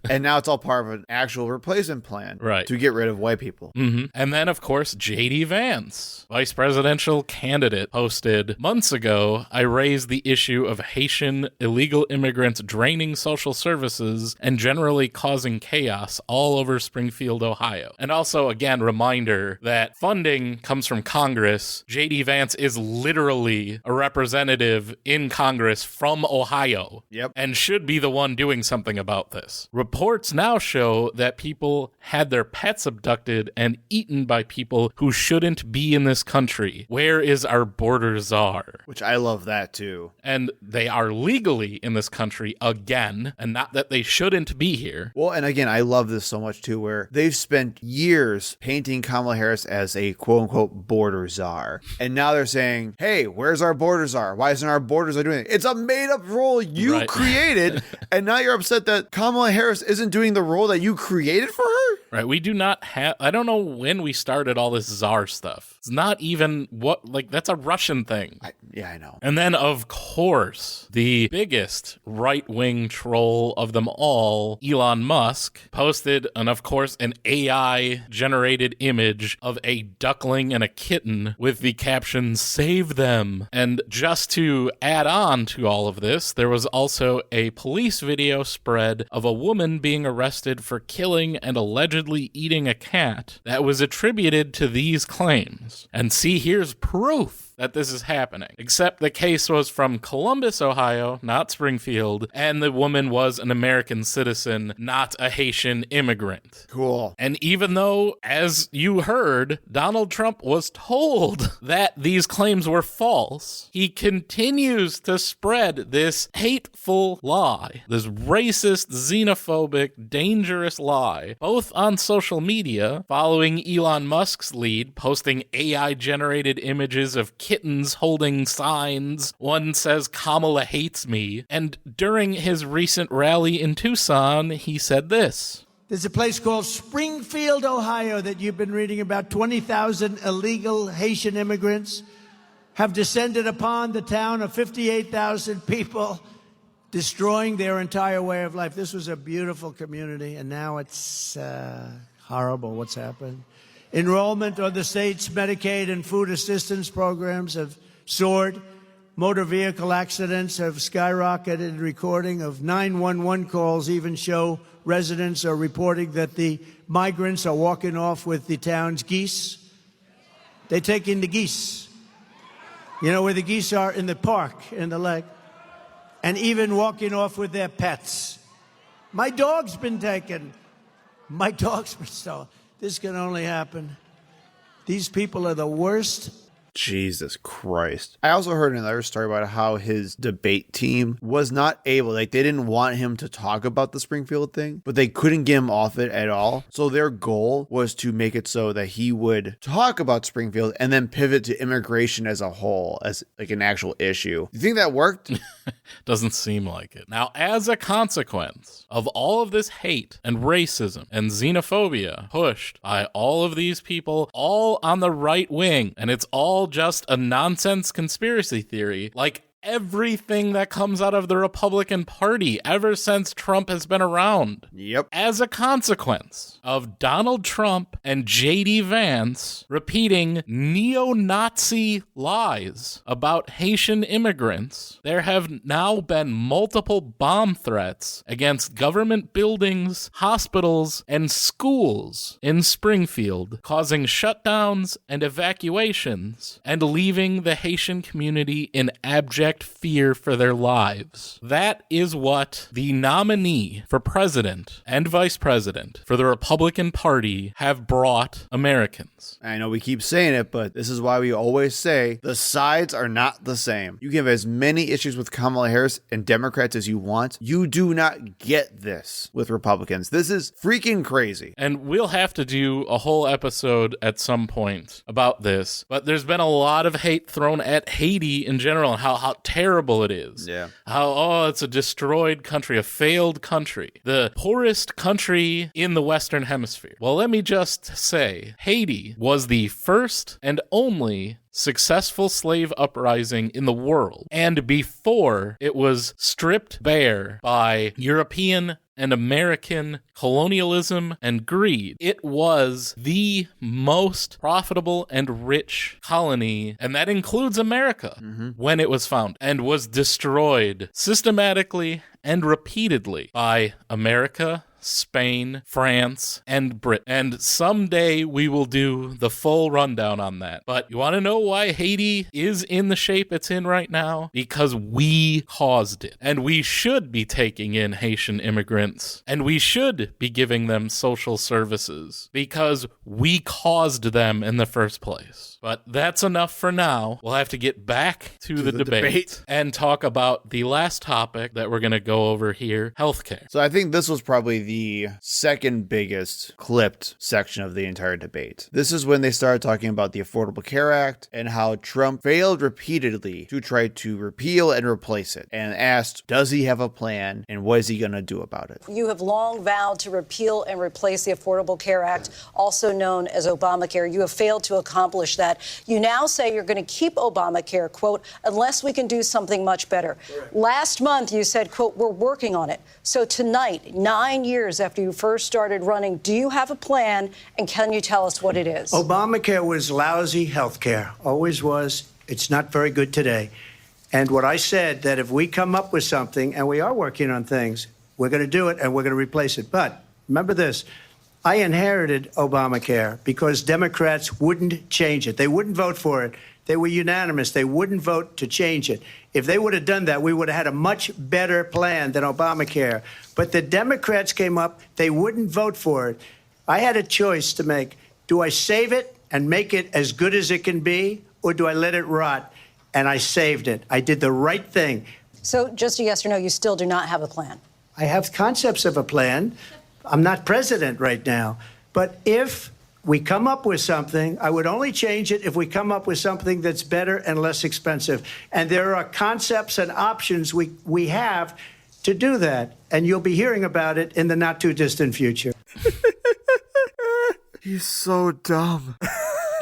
And now it's all part of an actual replacement plan. Right. To get rid of white people. Mm-hmm. And then, of course, J.D. Vance, vice presidential candidate, posted months ago, I raised the issue of Haitian illegal immigrants draining social services and generally causing chaos all over Springfield, Ohio. And also, again, reminder that funding comes from Congress. J.D. Vance is literally a representative in Congress from Ohio. Yep. And should be the one doing something about this. Reports now show that people had their pets abducted and eaten by people who shouldn't be in this country. Where is our border czar? Which I love that too. And they are legally in this country again, and not that they shouldn't be here. Well, and again, I love this so much too, where they've spent years painting Kamala Harris as a quote unquote border czar. And now they're saying, hey, where's our border czar? Why isn't our border czar doing it? It's a made up role you created. And now you're upset that Kamala Harris isn't doing the role that you created for her? Right, we do not have, I don't know when we started all this czar stuff. It's not even that's a Russian thing. I know. And then, of course, the biggest right-wing troll of them all, Elon Musk, posted, and of course, an AI-generated image of a duckling and a kitten with the caption, "Save them." And just to add on to all of this, there was also a police video spread of a woman being arrested for killing and allegedly eating a cat that was attributed to these claims. And see, here's proof that this is happening. Except the case was from Columbus, Ohio, not Springfield, and the woman was an American citizen, not a Haitian immigrant. Cool. And even though, as you heard, Donald Trump was told that these claims were false, he continues to spread this hateful lie, this racist, xenophobic, dangerous lie, both on social media, following Elon Musk's lead, posting AI-generated images of kittens holding signs. One says, "Kamala hates me." And during his recent rally in Tucson, he said this. There's a place called Springfield, Ohio, that you've been reading about. 20,000 illegal Haitian immigrants have descended upon the town of 58,000 people, destroying their entire way of life. This was a beautiful community, and now it's horrible what's happened. Enrollment on the state's Medicaid and food assistance programs have soared. Motor vehicle accidents have skyrocketed. Recording of 911 calls even show residents are reporting that the migrants are walking off with the town's geese. They take in the geese. You know where the geese are? In the park, in the lake. And even walking off with their pets. My dog's been taken. My dog's been stolen. This can only happen. These people are the worst. Jesus Christ. I also heard another story about how his debate team was not able, they didn't want him to talk about the Springfield thing, but they couldn't get him off it at all. So their goal was to make it so that he would talk about Springfield and then pivot to immigration as a whole, as like an actual issue. You think that worked? Doesn't seem like it. Now, as a consequence of all of this hate and racism and xenophobia pushed by all of these people, all on the right wing, and it's all just a nonsense conspiracy theory, like everything that comes out of the Republican Party ever since Trump has been around. Yep. As a consequence of Donald Trump and J.D. Vance repeating neo-Nazi lies about Haitian immigrants, there have now been multiple bomb threats against government buildings, hospitals, and schools in Springfield, causing shutdowns and evacuations and leaving the Haitian community in abject fear for their lives. That is what the nominee for president and vice president for the Republican Party have brought Americans. I know we keep saying it, but this is why we always say the sides are not the same. You can have as many issues with Kamala Harris and Democrats as you want. You do not get this with Republicans. This is freaking crazy. And we'll have to do a whole episode at some point about this, but there's been a lot of hate thrown at Haiti in general and how terrible it is. Yeah. How, oh, it's a destroyed country, a failed country, the poorest country in the Western Hemisphere. Well, let me just say, Haiti was the first and only successful slave uprising in the world. And before it was stripped bare by European and American colonialism and greed, it was the most profitable and rich colony, and that includes America, when it was found, and was destroyed systematically and repeatedly by America, Spain, France, and Britain. And someday we will do the full rundown on that. But you want to know why Haiti is in the shape it's in right now? Because we caused it. And we should be taking in Haitian immigrants. And we should be giving them social services. Because we caused them in the first place. But that's enough for now. We'll have to get back to the debate and talk about the last topic that we're going to go over here, healthcare. So I think this was probably the second biggest clipped section of the entire debate. This is when they started talking about the Affordable Care Act and how Trump failed repeatedly to try to repeal and replace it, and asked, does he have a plan and what is he going to do about it? You have long vowed to repeal and replace the Affordable Care Act, also known as Obamacare. You have failed to accomplish that. You now say you're going to keep Obamacare, quote, unless we can do something much better. Correct. Last month, you said, quote, we're working on it. So tonight, 9 years after you first started running, do you have a plan, and can you tell us what it is? Obamacare was lousy health care, always was. It's not very good today. And what I said, that if we come up with something, and we are working on things, we're going to do it and we're going to replace it. But remember this, I inherited Obamacare because Democrats wouldn't change it. They wouldn't vote for it. They were unanimous. They wouldn't vote to change it. If they would have done that, we would have had a much better plan than Obamacare. But the Democrats came up. They wouldn't vote for it. I had a choice to make. Do I save it and make it as good as it can be, or do I let it rot? And I saved it. I did the right thing. So just a yes or no, you still do not have a plan? I have concepts of a plan. I'm not president right now. But if we come up with something, I would only change it if we come up with something that's better and less expensive. And there are concepts and options we have to do that. And you'll be hearing about it in the not too distant future. He's so dumb.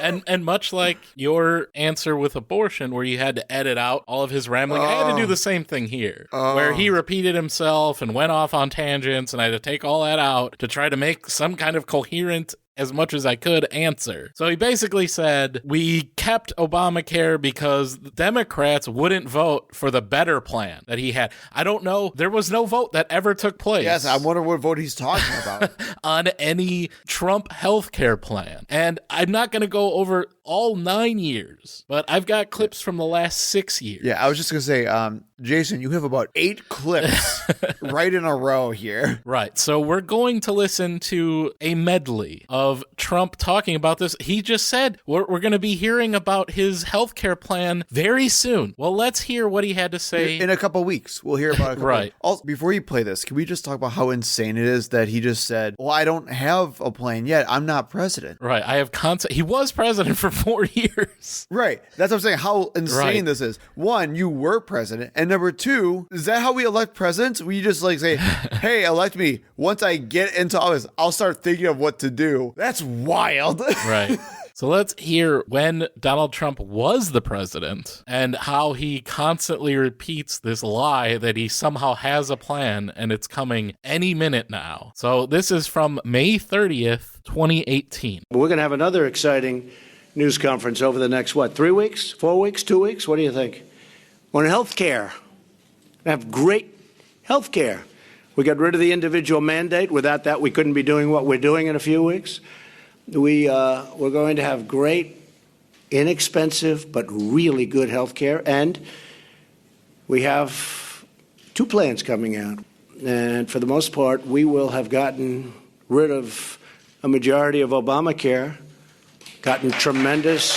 And much like your answer with abortion, where you had to edit out all of his rambling, I had to do the same thing here, where he repeated himself and went off on tangents, and I had to take all that out to try to make some kind of coherent, as much as I could, answer. So he basically said, we kept Obamacare because the Democrats wouldn't vote for the better plan that he had. I don't know. There was no vote that ever took place. Yes, I wonder what vote he's talking about. On any Trump healthcare plan. And I'm not going to go over all 9 years, but I've got clips from the last 6 years. Yeah, I was just going to say, Jason, you have about 8 clips right in a row here. Right. So we're going to listen to a medley of Trump talking about this. He just said we're going to be hearing about his healthcare plan very soon. Well, let's hear what he had to say. In a couple weeks. We'll hear about it. Right. Also, before you play this, can we just talk about how insane it is that he just said, well, I don't have a plan yet. I'm not president. Right. I have concept. He was president for 4 years. Right. That's what I'm saying. How insane this is. One, you were president. And number two, is that how we elect presidents? We just like say, hey, elect me. Once I get into office, I'll start thinking of what to do. That's wild. Right. So let's hear when Donald Trump was the president and how he constantly repeats this lie that he somehow has a plan and it's coming any minute now. So this is from May 30th, 2018. We're going to have another exciting news conference over the next, 3 weeks, 4 weeks, 2 weeks? What do you think? On health care. We have great health care. We got rid of the individual mandate. Without that, we couldn't be doing what we're doing in a few weeks. We're going to have great, inexpensive, but really good health care. And we have 2 plans coming out. And for the most part, we will have gotten rid of a majority of Obamacare, gotten tremendous.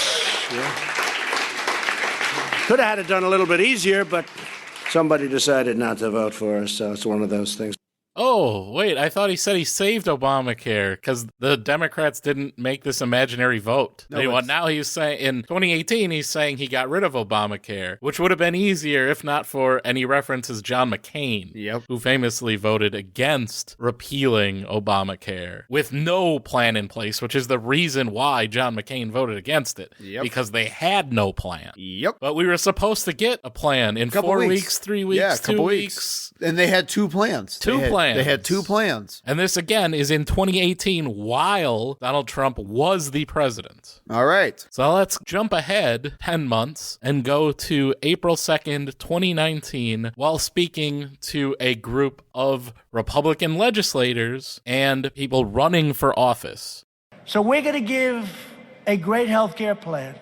Could have had it done a little bit easier, but somebody decided not to vote for us, so it's one of those things. Oh, wait, I thought he said he saved Obamacare because the Democrats didn't make this imaginary vote. Now he's saying, in 2018, he's saying he got rid of Obamacare, which would have been easier if not for, and he references John McCain, who famously voted against repealing Obamacare with no plan in place, which is the reason why John McCain voted against it, because they had no plan. But we were supposed to get a plan in 4 weeks, 3 weeks, 2 weeks. And they had two plans. They had two plans. And this, again, is in 2018 while Donald Trump was the president. All right. So let's jump ahead 10 months and go to April 2nd, 2019, while speaking to a group of Republican legislators and people running for office. So we're going to give a great health care plan,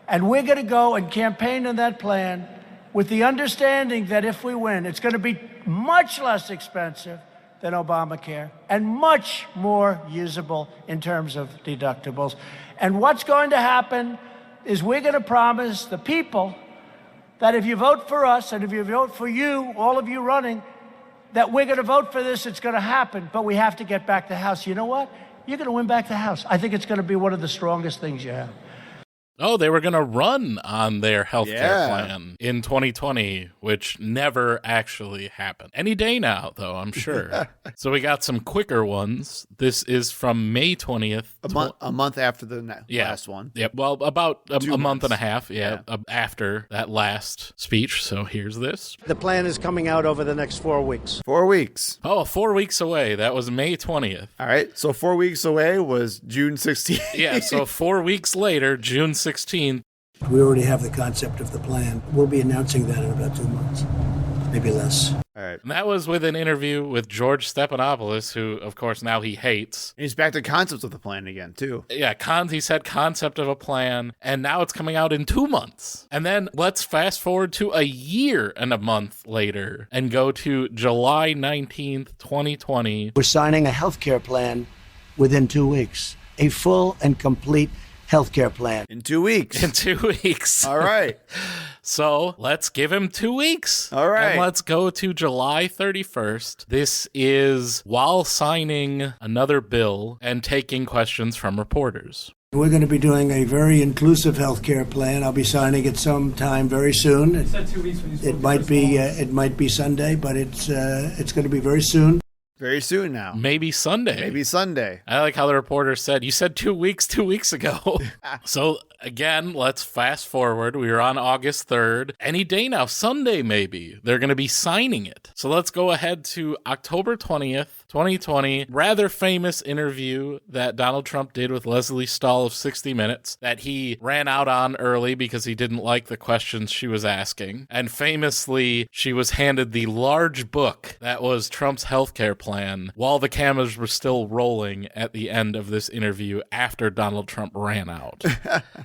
and we're going to go and campaign on that plan with the understanding that if we win, it's going to be much less expensive than Obamacare and much more usable in terms of deductibles. And what's going to happen is we're going to promise the people that if you vote for us and if you vote for you, all of you running, that we're going to vote for this, it's going to happen, but we have to get back the House. You know what? You're going to win back the House. I think it's going to be one of the strongest things you have. Oh, they were going to run on their healthcare plan in 2020, which never actually happened. Any day now, though, I'm sure. So we got some quicker ones. This is from May 20th. A month after the last one. Yeah, well, about a month and a half, after that last speech. So here's this. The plan is coming out over the next 4 weeks. 4 weeks. Oh, 4 weeks away. That was May 20th. All right, so 4 weeks away was June 16th. Yeah, so 4 weeks later, June 16th. We already have the concept of the plan. We'll be announcing that in about 2 months, maybe less. All right. And that was with an interview with George Stephanopoulos, who, of course, now he hates. And he's back to concepts of the plan again, too. Yeah, he said concept of a plan, and now it's coming out in 2 months. And then let's fast forward to a year and a month later and go to July 19th, 2020. We're signing a health care plan within 2 weeks, a full and complete healthcare plan. In 2 weeks. In 2 weeks. All right. So let's give him 2 weeks. All right. And let's go to July 31st. This is while signing another bill and taking questions from reporters. We're going to be doing a very inclusive healthcare plan. I'll be signing it sometime very soon. You said 2 weeks when you It might be Sunday, but it's going to be very soon. Very soon now. Maybe Sunday. I like how the reporter said, you said 2 weeks 2 weeks ago. So again, let's fast forward. We were on August 3rd. Any day now, Sunday maybe, they're going to be signing it. So let's go ahead to October 20th, 2020. Rather famous interview that Donald Trump did with Leslie Stahl of 60 Minutes that he ran out on early because he didn't like the questions she was asking. And famously, she was handed the large book that was Trump's healthcare plan while the cameras were still rolling at the end of this interview after Donald Trump ran out.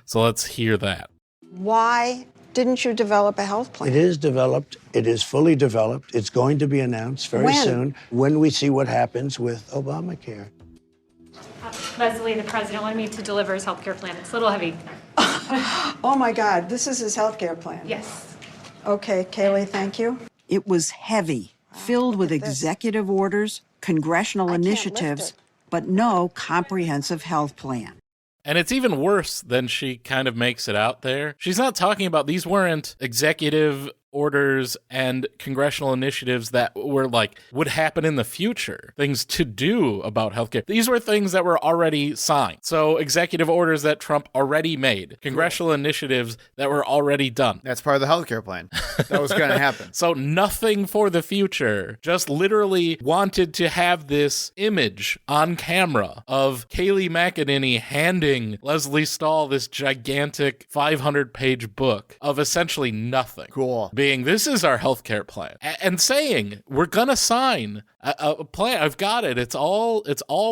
So let's hear that. Why didn't you develop a health plan? It is developed. It is fully developed. It's going to be announced very soon when we see what happens with Obamacare. Leslie, the president wanted me to deliver his health care plan. It's a little heavy. Oh, my God. This is his health care plan? Yes. Okay, Kayleigh, thank you. It was heavy, filled with executive orders, congressional initiatives, but no comprehensive health plan. And it's even worse than she kind of makes it out there. She's not talking about, these weren't executive orders and congressional initiatives that were like, would happen in the future, things to do about healthcare. These were things that were already signed. So executive orders that Trump already made, congressional initiatives that were already done. That's part of the healthcare plan. That was going to happen. So nothing for the future, just literally wanted to have this image on camera of Kayleigh McEnany handing Leslie Stahl this gigantic 500-page book of essentially nothing. Cool. This is our healthcare plan, and saying we're gonna sign a plan. I've got it. It's all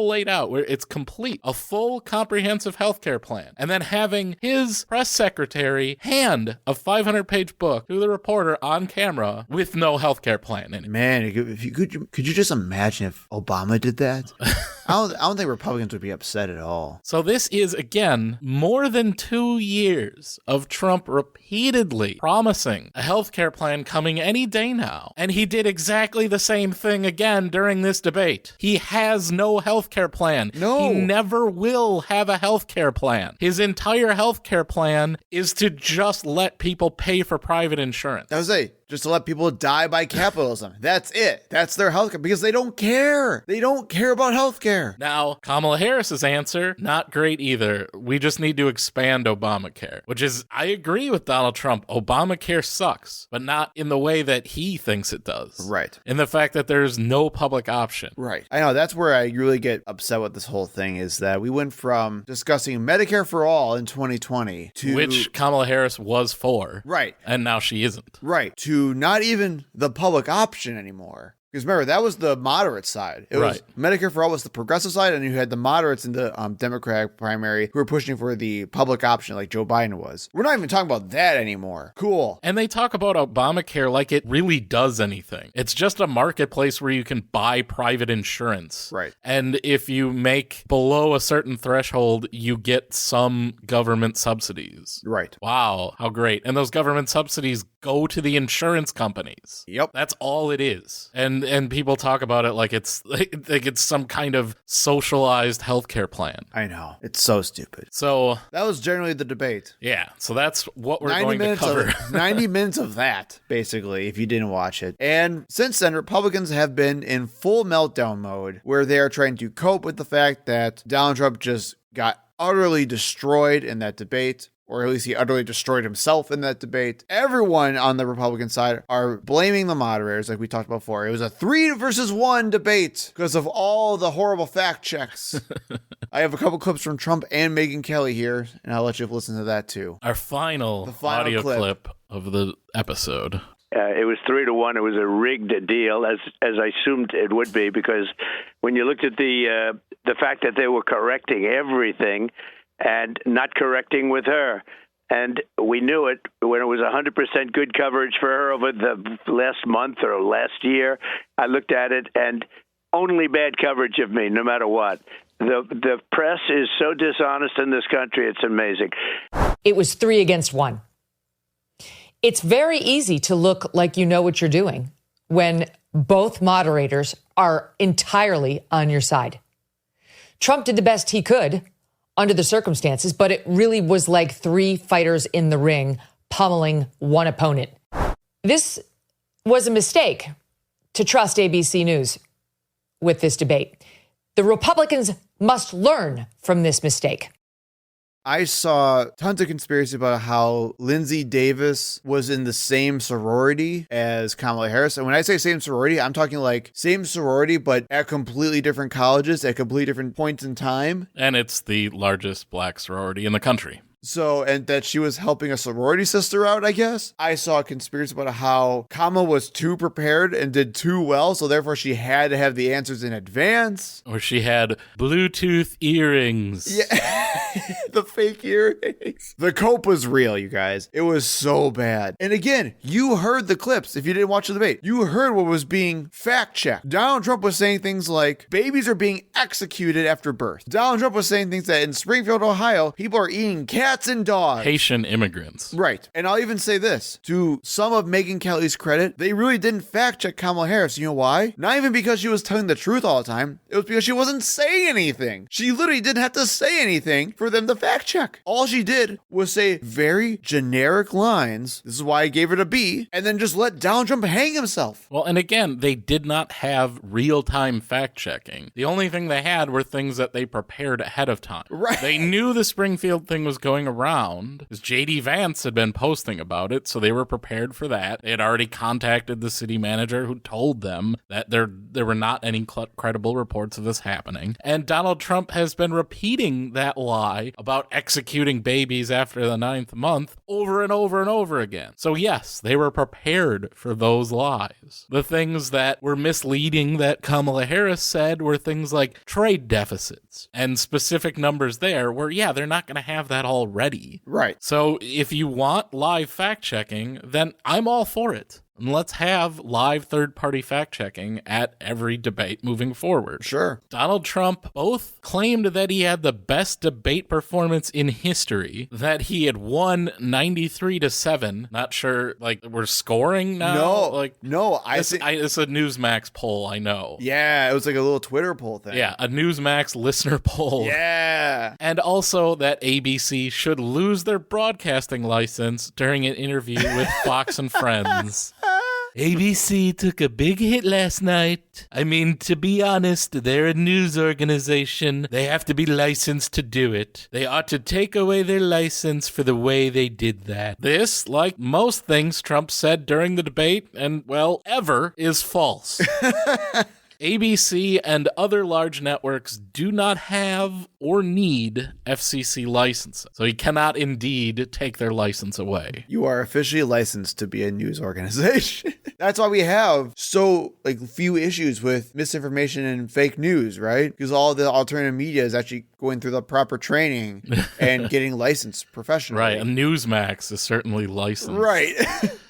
laid out. Where it's complete, a full, comprehensive healthcare plan, and then having his press secretary hand a 500-page book to the reporter on camera with no healthcare plan in it. Man, if you could you just imagine if Obama did that? I don't think Republicans would be upset at all. So this is, again, more than 2 years of Trump repeatedly promising a healthcare plan coming any day now. And he did exactly the same thing again during this debate. He has no healthcare plan. No. He never will have a healthcare plan. His entire healthcare plan is to just let people pay for private insurance. I was saying, just to let people die by capitalism. That's it. That's their healthcare, because they don't care. They don't care about healthcare. Now, Kamala Harris's answer, not great either. We just need to expand Obamacare, which is, I agree with Donald Trump. Obamacare sucks, but not in the way that he thinks it does. Right. In the fact that there's no public option. Right. I know, that's where I really get upset with this whole thing, is that we went from discussing Medicare for all in 2020 to... Which Kamala Harris was for. Right. And now she isn't. Right. To not even the public option anymore. Because remember, that was the moderate side. It was Medicare for all was the progressive side, and you had the moderates in the Democratic primary who were pushing for the public option like Joe Biden was. We're not even talking about that anymore. Cool. And they talk about Obamacare like it really does anything. It's just a marketplace where you can buy private insurance. Right. And if you make below a certain threshold, you get some government subsidies. Right. Wow, how great. And those government subsidies go to the insurance companies. Yep. That's all it is. And people talk about it like it's some kind of socialized healthcare plan. I know. It's so stupid. So that was generally the debate. Yeah. So that's what we're going to cover. 90 minutes of that, basically, if you didn't watch it. And since then, Republicans have been in full meltdown mode, where they are trying to cope with the fact that Donald Trump just got utterly destroyed in that debate. Or at least he utterly destroyed himself in that debate. Everyone on the Republican side are blaming the moderators, like we talked about before. It was a 3-versus-1 debate because of all the horrible fact checks. I have a couple clips from Trump and Megyn Kelly here, and I'll let you listen to that too. Our final audio clip of the episode. It was 3-1. It was a rigged deal, as I assumed it would be, because when you looked at the fact that they were correcting everything and not correcting with her. And we knew it when it was 100% good coverage for her over the last month or last year. I looked at it, and only bad coverage of me, no matter what. The press is so dishonest in this country, it's amazing. It was 3 against 1. It's very easy to look like you know what you're doing when both moderators are entirely on your side. Trump did the best he could under the circumstances, but it really was like 3 fighters in the ring pummeling one opponent. This was a mistake to trust ABC News with this debate. The Republicans must learn from this mistake. I saw tons of conspiracy about how Lindsay Davis was in the same sorority as Kamala Harris. And when I say same sorority, I'm talking like same sorority, but at completely different colleges at completely different points in time. And it's the largest black sorority in the country. So, and that she was helping a sorority sister out, I guess. I saw a conspiracy about how Kamala was too prepared and did too well, so therefore she had to have the answers in advance. Or she had Bluetooth earrings. Yeah, the fake earrings. The cope was real, you guys. It was so bad. And again, you heard the clips if you didn't watch the debate. You heard what was being fact-checked. Donald Trump was saying things like, babies are being executed after birth. Donald Trump was saying things that in Springfield, Ohio, people are eating cats and dogs. Haitian immigrants. Right. And I'll even say this. To some of Megyn Kelly's credit, they really didn't fact check Kamala Harris. You know why? Not even because she was telling the truth all the time. It was because she wasn't saying anything. She literally didn't have to say anything for them to fact check. All she did was say very generic lines. This is why I gave her a B. And then just let Donald Trump hang himself. Well, and again, they did not have real-time fact checking. The only thing they had were things that they prepared ahead of time. Right. They knew the Springfield thing was going around because JD Vance had been posting about it, so they were prepared for that. They had already contacted the city manager who told them that there were not any credible reports of this happening. And Donald Trump has been repeating that lie about executing babies after the 9th month over and over and over again. So yes, they were prepared for those lies. The things that were misleading that Kamala Harris said were things like trade deficits and specific numbers there where, yeah, they're not going to have that already. Right. So if you want live fact checking, then I'm all for it. And let's have live third-party fact-checking at every debate moving forward. Sure. Donald Trump both claimed that he had the best debate performance in history, that he had won 93-7. Not sure, like, we're scoring now? No, It's a Newsmax poll, I know. Yeah, it was like a little Twitter poll thing. Yeah, a Newsmax listener poll. Yeah. And also that ABC should lose their broadcasting license during an interview with Fox and Friends. ABC took a big hit last night. I mean, to be honest, they're a news organization. They have to be licensed to do it. They ought to take away their license for the way they did that. This, like most things Trump said during the debate, and, well, ever, is false. ABC and other large networks do not have or need FCC licenses, so he cannot indeed take their license away. You are officially licensed to be a news organization. That's why we have so few issues with misinformation and fake news, right? Because all the alternative media is actually going through the proper training and getting licensed professionally. Right, and Newsmax is certainly licensed. Right.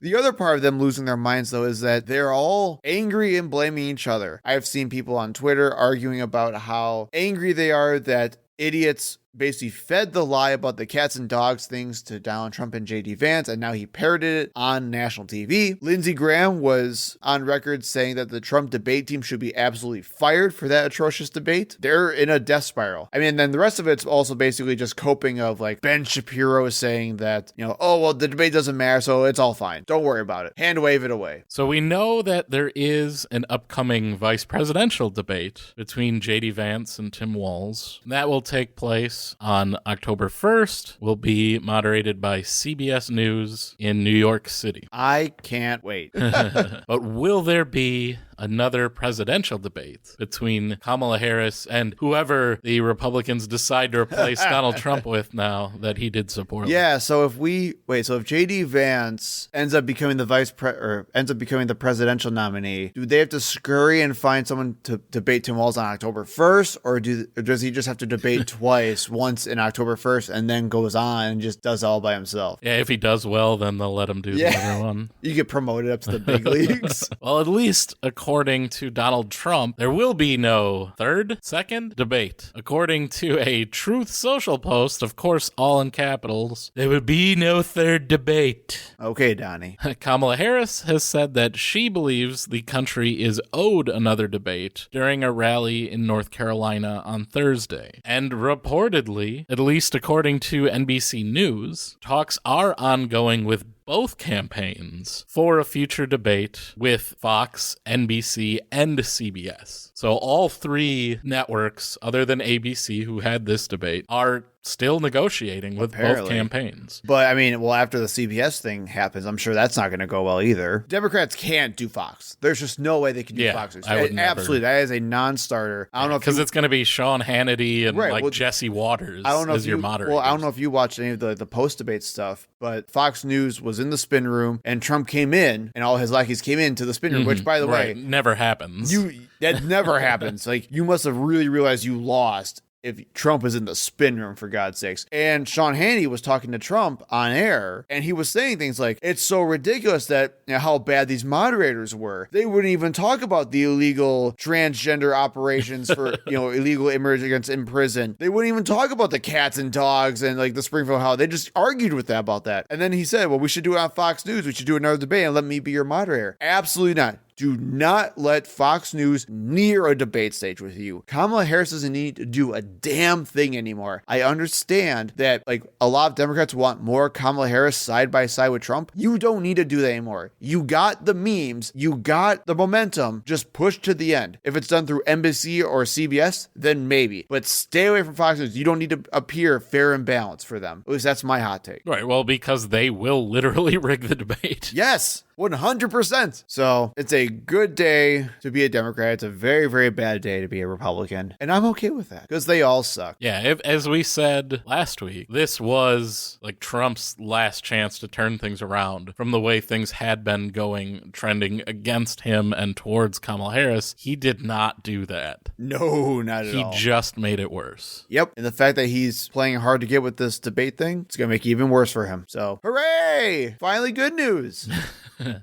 The other part of them losing their minds, though, is that they're all angry and blaming each other. I've seen people on Twitter arguing about how angry they are that idiots basically fed the lie about the cats and dogs things to Donald Trump and JD Vance, and now he parroted it on national TV. Lindsey Graham was on record saying that the Trump debate team should be absolutely fired for that atrocious debate. They're in a death spiral. I mean, then the rest of it's also basically just coping of Ben Shapiro saying that, oh, well, the debate doesn't matter, so it's all fine. Don't worry about it. Hand wave it away. So we know that there is an upcoming vice presidential debate between JD Vance and Tim Walz. That will take place on October 1st, will be moderated by CBS News in New York City. I can't wait. But will there be another presidential debate between Kamala Harris and whoever the Republicans decide to replace Donald Trump with now that he did so poorly? Yeah, so if JD Vance ends up becoming the presidential nominee, do they have to scurry and find someone to debate Tim Walz on October 1st, or does he just have to debate twice, once in October 1st and then goes on and just does it all by himself? Yeah, if he does well, then they'll let him do the other one. You get promoted up to the big leagues. Well, at least according to Donald Trump, there will be no second debate. According to a Truth Social post, of course, all in capitals, there will be no third debate. Okay, Donnie. Kamala Harris has said that she believes the country is owed another debate during a rally in North Carolina on Thursday. And reportedly, at least according to NBC News, talks are ongoing with both campaigns for a future debate with Fox, NBC, and CBS. So all three networks, other than ABC, who had this debate, are still negotiating with both campaigns. But I mean, well, after the CBS thing happens, I'm sure that's not going to go well either. Democrats can't do Fox. There's just no way they can do Fox News. Absolutely, that is a non-starter. I don't know because it's going to be Sean Hannity and Jesse Waters as your moderator. Well, I don't know if you watched any of the post-debate stuff, but Fox News was in the spin room, and Trump came in, and all his lackeys came into the spin room. Which, by the way, never happens. That never happens. You must have really realized you lost if Trump is in the spin room, for God's sakes. And Sean Hannity was talking to Trump on air, and he was saying things like, it's so ridiculous that how bad these moderators were. They wouldn't even talk about the illegal transgender operations for, illegal immigrants in prison. They wouldn't even talk about the cats and dogs and the Springfield How. They just argued with that about that. And then he said, well, we should do it on Fox News. We should do another debate and let me be your moderator. Absolutely not. Do not let Fox News near a debate stage with you. Kamala Harris doesn't need to do a damn thing anymore. I understand that a lot of Democrats want more Kamala Harris side by side with Trump. You don't need to do that anymore. You got the memes. You got the momentum. Just push to the end. If it's done through NBC or CBS, then maybe. But stay away from Fox News. You don't need to appear fair and balanced for them. At least that's my hot take. Right. Well, because they will literally rig the debate. Yes. 100%. So it's a good day to be a Democrat. It's a very, very bad day to be a Republican. And I'm okay with that because they all suck. Yeah, as we said last week, this was Trump's last chance to turn things around from the way things had been going, trending against him and towards Kamala Harris. He did not do that. No, not at all. He just made it worse. Yep. And the fact that he's playing hard to get with this debate thing, it's going to make it even worse for him. So, hooray! Finally good news.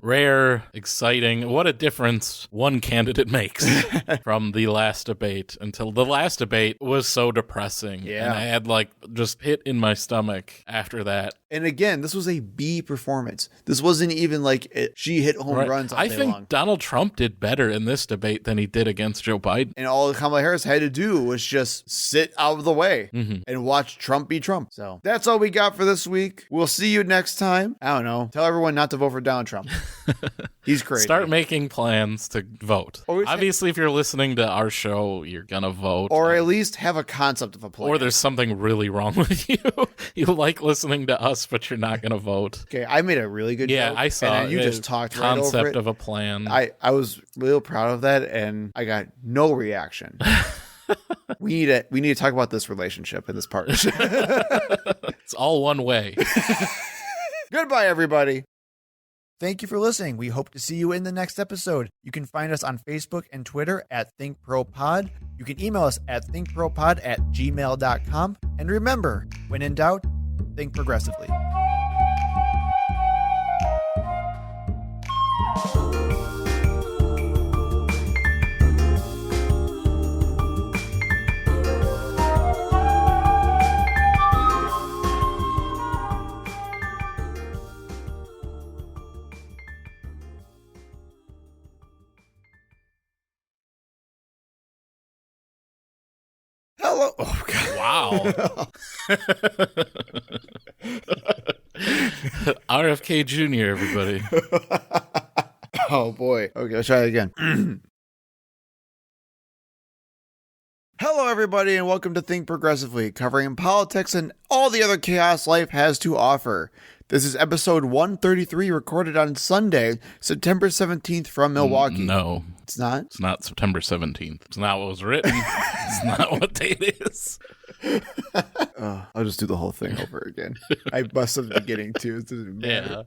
Rare, exciting. What a difference one candidate makes from the last debate until the last debate was so depressing. Yeah. And I had just pit in my stomach after that. And again, this was a B performance. This wasn't even she hit home runs all day I think long. Donald Trump did better in this debate than he did against Joe Biden. And all Kamala Harris had to do was just sit out of the way and watch Trump be Trump. So that's all we got for this week. We'll see you next time. I don't know. Tell everyone not to vote for Donald Trump. He's crazy. Start making plans to vote. Obviously, if you're listening to our show, you're going to vote. Or at least have a concept of a plan. Or there's something really wrong with you. You like listening to us, but you're not going to vote. Okay, I made a really good joke. Yeah, I saw and you just talked right over it. Concept of a plan. I was real proud of that, and I got no reaction. We need to talk about this relationship and this partnership. It's all one way. Goodbye, everybody. Thank you for listening. We hope to see you in the next episode. You can find us on Facebook and Twitter at ThinkProPod. You can email us at thinkpropod@gmail.com. And remember, when in doubt, think progressively. Hello. Oh, God. Wow. RFK Jr., everybody. Oh, boy. Okay, let's try it again. Hello, everybody, and welcome to Think Progressively, covering politics and all the other chaos life has to offer. This is episode 133, recorded on Sunday, September 17th from Milwaukee. No. It's not? It's not September 17th. It's not what was written. It's not what date it is. I'll just do the whole thing over again. I busted the beginning, too. It doesn't matter. Yeah.